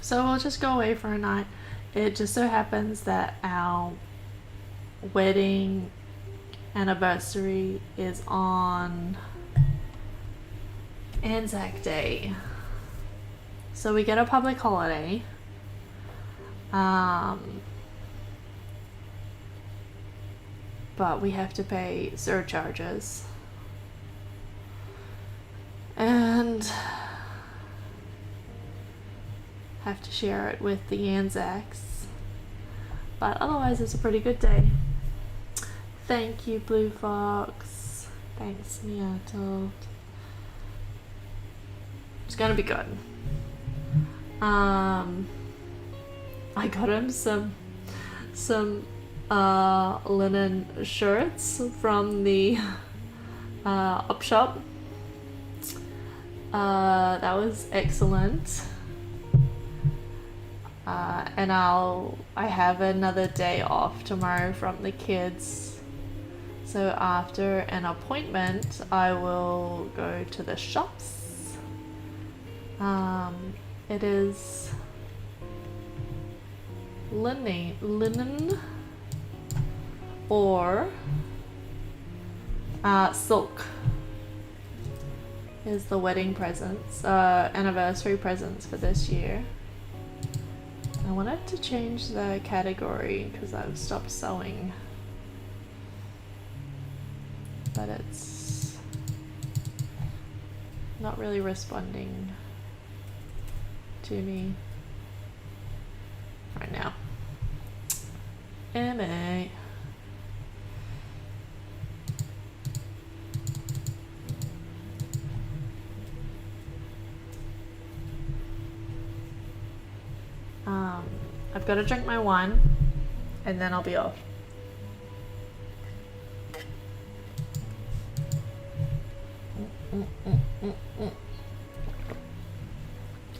So we'll just go away for a night. It just so happens that our wedding anniversary is on Anzac Day. So we get a public holiday. But we have to pay surcharges. And have to share it with the Anzacs. But otherwise it's a pretty good day. Thank you, Bluefox. Thanks, Meowtold. It's gonna be good. I got him some linen shirts from the up shop. That was excellent. And I have another day off tomorrow from the kids. So after an appointment, I will go to the shops. It is linen or silk is the wedding presents, anniversary presents for this year. I wanted to change the category because I've stopped sewing, but it's not really responding to me right now. MA. I've got to drink my wine and then I'll be off.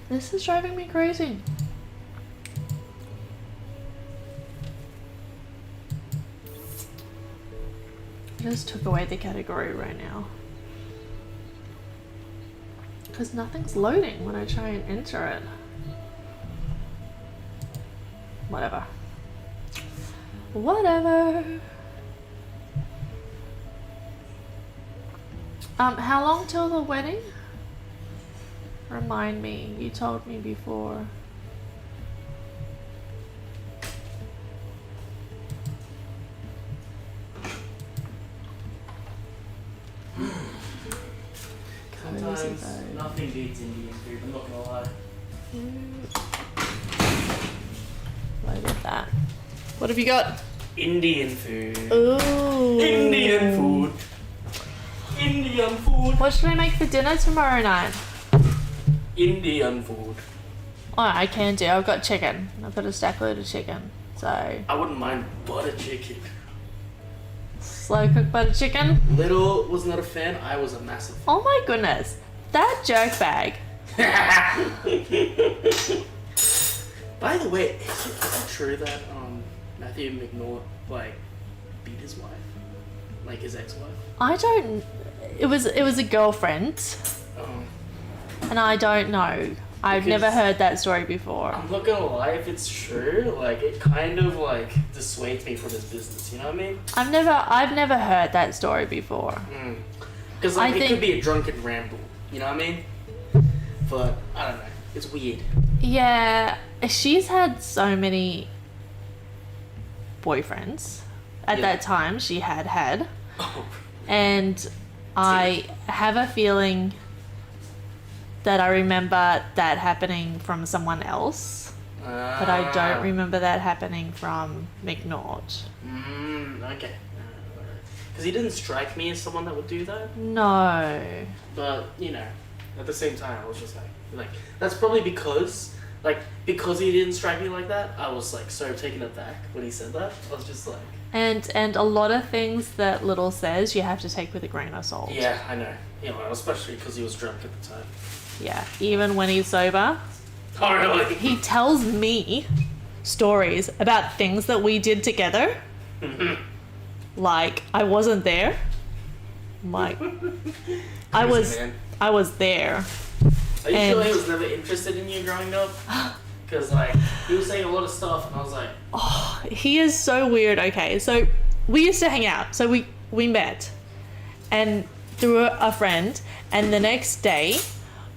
This is driving me crazy. I just took away the category right now. Because nothing's loading when I try and enter it. Whatever. Whatever. How long till the wedding? Remind me, you told me before. Sometimes nothing beats Indian food, I'm not gonna lie. Loaded that. What have you got? Indian food. Ooh. Indian food. Indian food. What should I make for dinner tomorrow night? Indian food. Oh, I can do. I've got chicken. I've got a stack load of chicken. So, I wouldn't mind butter chicken. slow cooked butter chicken. Little was not a fan, I was a massive fan. Oh my goodness. That jerk bag. By the way, is it true that Matthew McNaught like beat his wife? Like his ex-wife? I don't. It was a girlfriend, and I don't know. I've never heard that story before. I'm not gonna lie, if it's true, like it kind of like dissuades me from his business. You know what I mean? I've never heard that story before. Because like it could be a drunken ramble. You know what I mean? But I don't know. It's weird. Yeah, she's had so many boyfriends. At that time, she had. Oh. And I have a feeling that I remember that happening from someone else, but I don't remember that happening from McNaught. Okay. Because he didn't strike me as someone that would do that. No. But, you know, at the same time, I was just like that's probably because he didn't strike me like that, I was like so taken aback when he said that. I was just like... And a lot of things that Little says, you have to take with a grain of salt. Yeah, I know. You know, especially because he was drunk at the time. Yeah, even when he's sober. Oh, really? He tells me stories about things that we did together. Like, I wasn't there. Like, I was there. Are you sure he was never interested in you growing up? Because, like, he was saying a lot of stuff, and I was like... Oh, he is so weird. Okay, so we used to hang out. So we met. And through a friend. And the next day,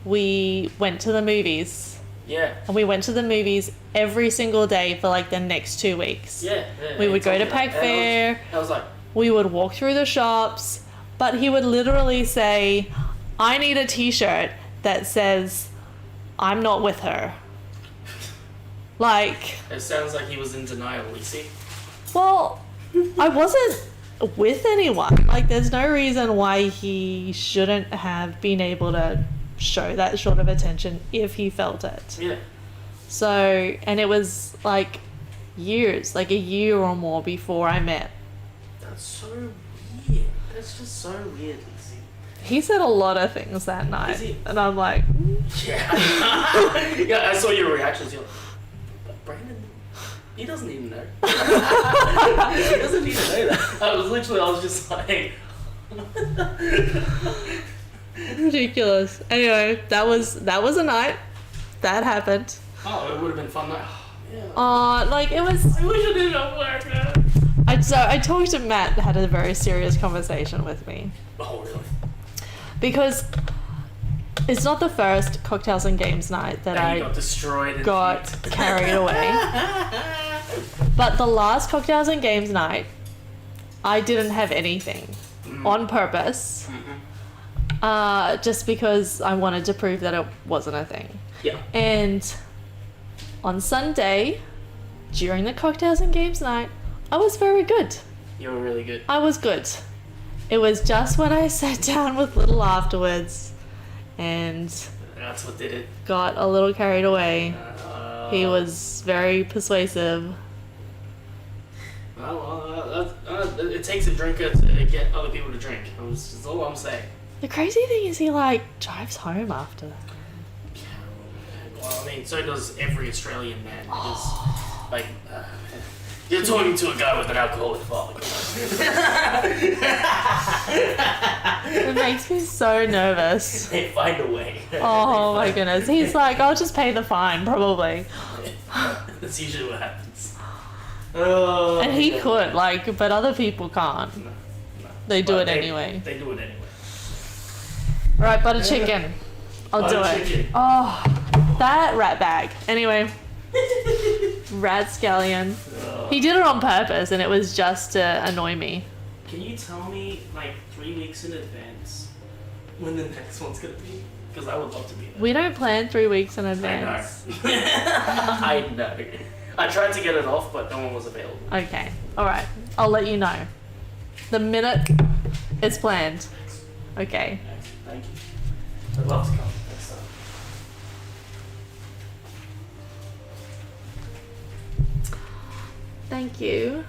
we went to the movies. Yeah. And we went to the movies every single day for, like, the next 2 weeks. Yeah. We would go to Pack Fair. I was like... We would walk through the shops. But he would literally say, I need a t-shirt that says, I'm not with her. Like... It sounds like he was in denial, Lacey. Well, I wasn't with anyone. Like, there's no reason why he shouldn't have been able to show that sort of attention if he felt it. Yeah. So, and it was like years, like a year or more before I met. That's so weird. That's just so weird, Lacey. He said a lot of things that night. And I'm like... Yeah. Yeah, I saw your reactions. You're like, but Brandon, he doesn't even know. He doesn't even know that. I was just like... Ridiculous. Anyway, that was a night. That happened. Oh, it would have been fun night. Yeah. Like it was... I wish I didn't have work, man. I talked to Matt, had a very serious conversation with me. Oh, really? Because it's not the first cocktails and games night that I got destroyed and got carried away. But the last cocktails and games night, I didn't have anything on purpose. Just because I wanted to prove that it wasn't a thing. Yeah. And on Sunday, during the cocktails and games night, I was very good. You were really good. I was good. It was just when I sat down with Little afterwards and that's what did it. Got a little carried away. He was very persuasive. Well, it takes a drinker to get other people to drink. That's all I'm saying. The crazy thing is he like drives home after. Well, I mean, so does every Australian man. Because, like, you're talking to a guy with an alcoholic father. It makes me so nervous. They find a way. Oh my goodness. He's like, I'll just pay the fine, probably. That's usually what happens. And he could, like, but other people can't. No. They do it anyway. They do it anyway. Right, butter chicken. I'll do Butter it. chicken. Oh, that rat bag. Anyway, rat scallion. He did it on purpose, and it was just to annoy me. Can you tell me, like, 3 weeks in advance when the next one's gonna be? Because I would love to be there. We don't plan 3 weeks in advance. I know. I tried to get it off, but no one was available. Okay. All right. I'll let you know. The minute it's planned. Okay. Thank you. I'd love to come next time. Thank you.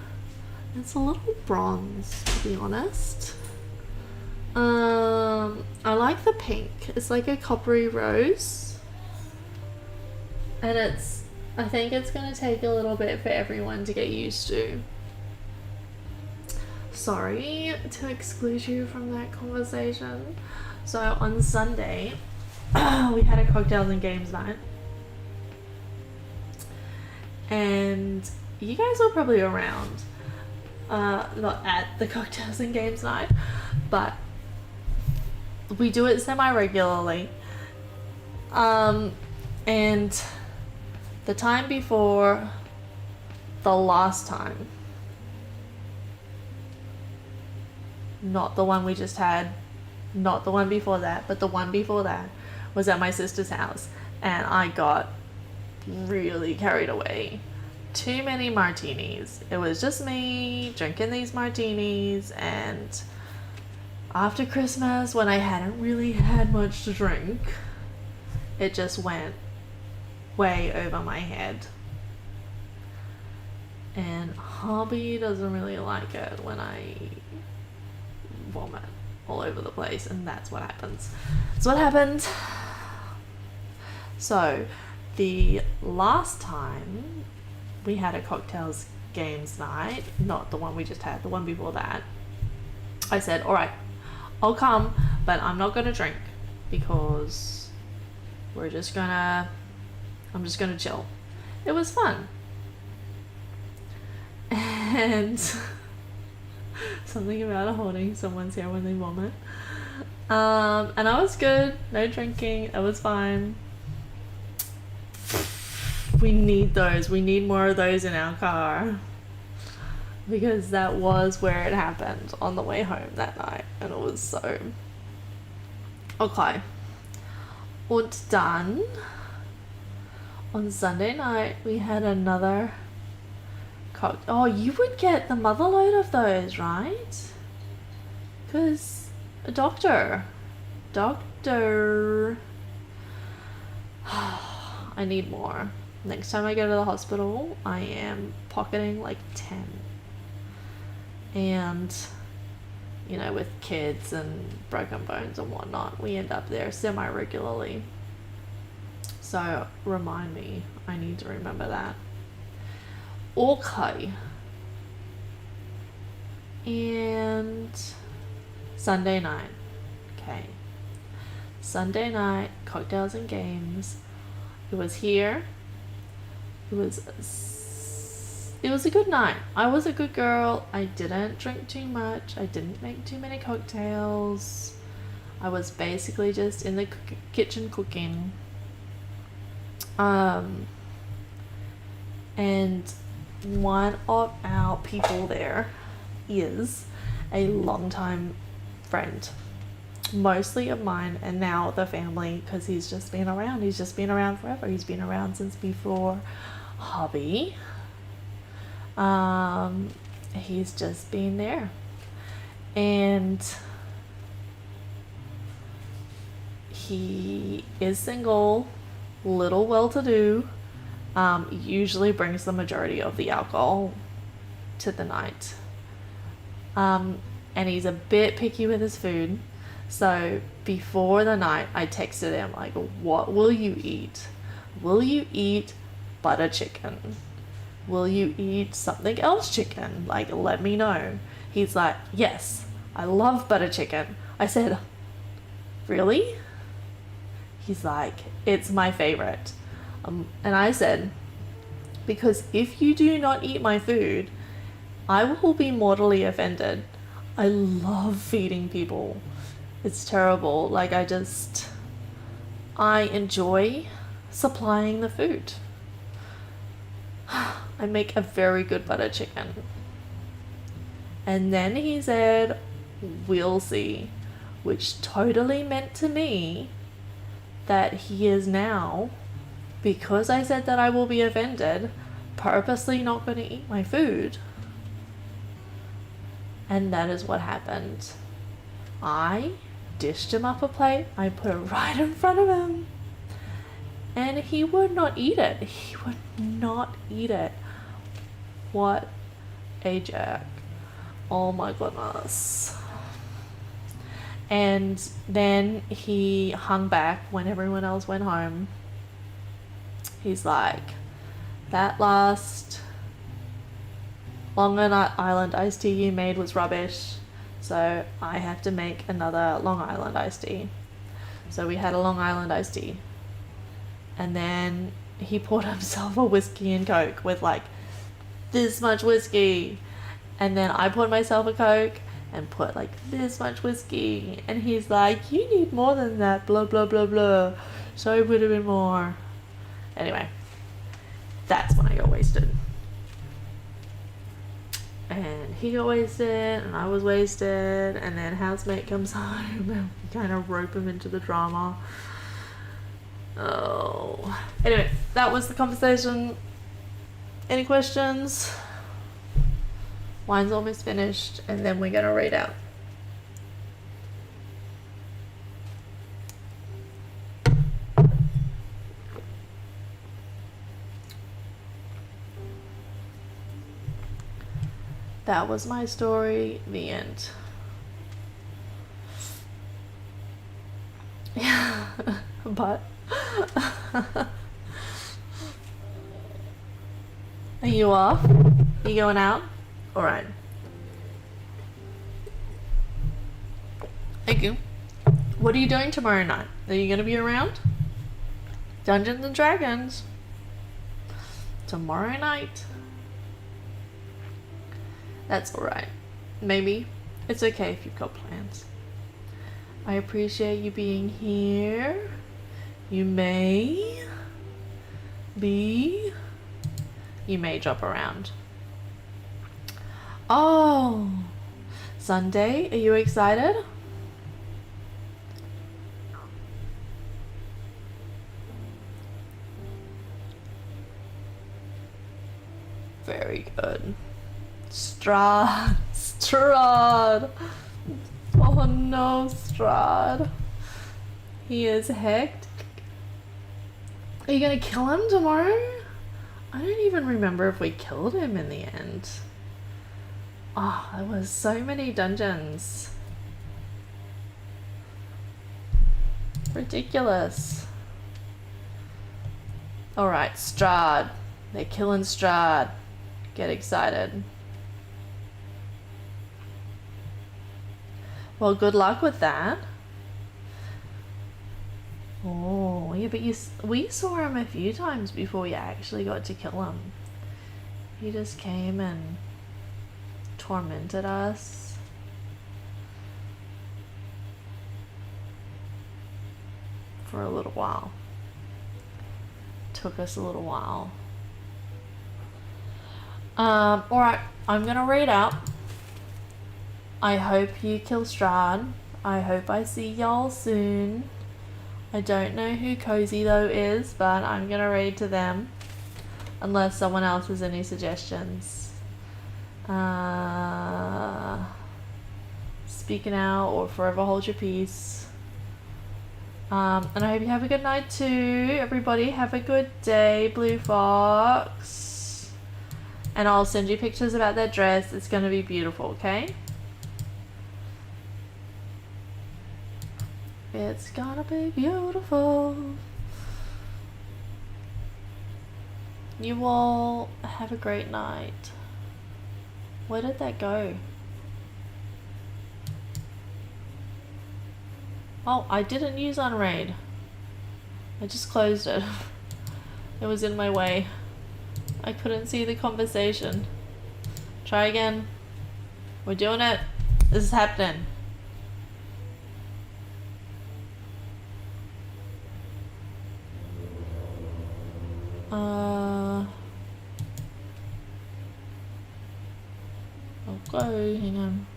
It's a little bronze, to be honest. I like the pink. It's like a coppery rose. And I think it's gonna take a little bit for everyone to get used to. Sorry to exclude you from that conversation. So on Sunday, we had a cocktails and games night. And you guys were probably around. Not at the cocktails and games night, but we do it semi-regularly. And the time before the last time, not the one we just had, not the one before that, but the one before that was at my sister's house, and I got really carried away. Too many martinis. It was just me drinking these martinis, and after Christmas, when I hadn't really had much to drink, it just went way over my head. And hubby doesn't really like it when I vomit all over the place, and that's what happens. That's what happened. So the last time we had a cocktails games night, not the one we just had, the one before that, I said, all right, I'll come, but I'm not gonna drink because I'm just gonna chill. It was fun. And something about holding someone's hair when they vomit. And I was good, no drinking, it was fine. We need those. We need more of those in our car. Because that was where it happened on the way home that night. And it was so... Okay. Und dann, on Sunday night, we had another cocktail. Oh, you would get the mother load of those, right? Because a doctor. I need more. Next time I go to the hospital, I am pocketing like 10. And, you know, with kids and broken bones and whatnot, we end up there semi-regularly. So, remind me. I need to remember that. Okay. And Sunday night. Okay. Sunday night, cocktails and games. It was here. It was a good night. I was a good girl. I didn't drink too much. I didn't make too many cocktails. I was basically just in the kitchen cooking. And one of our people there is a longtime friend, mostly of mine, and now the family, because he's just been around. He's just been around forever. He's been around since before hubby. He's just been there, and he is single, little well-to-do, usually brings the majority of the alcohol to the night, and he's a bit picky with his food, So before the night, I texted him like, what will you eat? Will you eat butter chicken? Will you eat something else chicken? Like, let me know. He's like, yes, I love butter chicken. I said, really? He's like, it's my favorite. And I said, because if you do not eat my food, I will be mortally offended. I love feeding people. It's terrible. Like, I enjoy supplying the food. I make a very good butter chicken. And then he said, we'll see, which totally meant to me that he is now, because I said that I will be offended, purposely not going to eat my food. And that is what happened. I dished him up a plate, I put it right in front of him, and he would not eat it. He would not eat it. What a jerk. Oh my goodness. And then he hung back when everyone else went home. He's like, that last Long Island iced tea you made was rubbish, so I have to make another Long Island iced tea. So we had a Long Island iced tea. And then he poured himself a whiskey and Coke with like this much whiskey. And then I poured myself a Coke and put like this much whiskey. And he's like, you need more than that, blah, blah, blah, blah. So it would have been more. Anyway, that's when I got wasted. And he got wasted and I was wasted. And then housemate comes home and we kind of rope him into the drama. Oh. Anyway, that was the conversation. Any questions? Wine's almost finished, and then we're gonna read out. That was my story, the end. Yeah, but are you off? You going out? Alright. Thank you. What are you doing tomorrow night? Are you gonna be around? Dungeons and Dragons. Tomorrow night. That's alright. Maybe. It's okay if you've got plans. I appreciate you being here. You may drop around. Oh, Sunday, are you excited? Very good. Strahd. Oh no, Strahd. He is hectic. Are you gonna kill him tomorrow? I don't even remember if we killed him in the end. Oh, there was so many dungeons. Ridiculous. Alright, Strahd. They're killing Strahd. Get excited. Well, good luck with that. Oh, yeah, but we saw him a few times before we actually got to kill him. He just came and tormented us. For a little while. Took us a little while. Alright, I'm gonna read out. I hope you kill Strahd. I hope I see y'all soon. I don't know who Cozy though is, but I'm gonna read to them. Unless someone else has any suggestions. Speak now or forever hold your peace. And I hope you have a good night too. Everybody have a good day, Bluefox. And I'll send you pictures about that dress. It's gonna be beautiful, okay? It's gonna be beautiful. You all have a great night. Where did that go? Oh, I didn't use Unraid. I just closed it. It was in my way. I couldn't see the conversation. Try again. We're doing it. This is happening. Okay, hang on.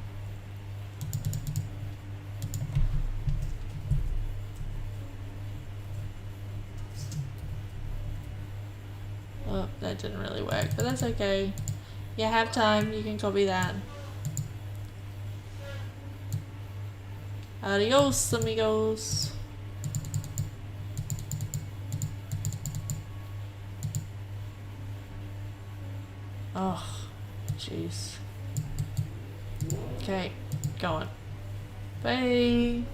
Oh, that didn't really work, but that's okay. You have time, you can copy that. Adios, amigos. Oh, jeez. Okay, go on. Bye.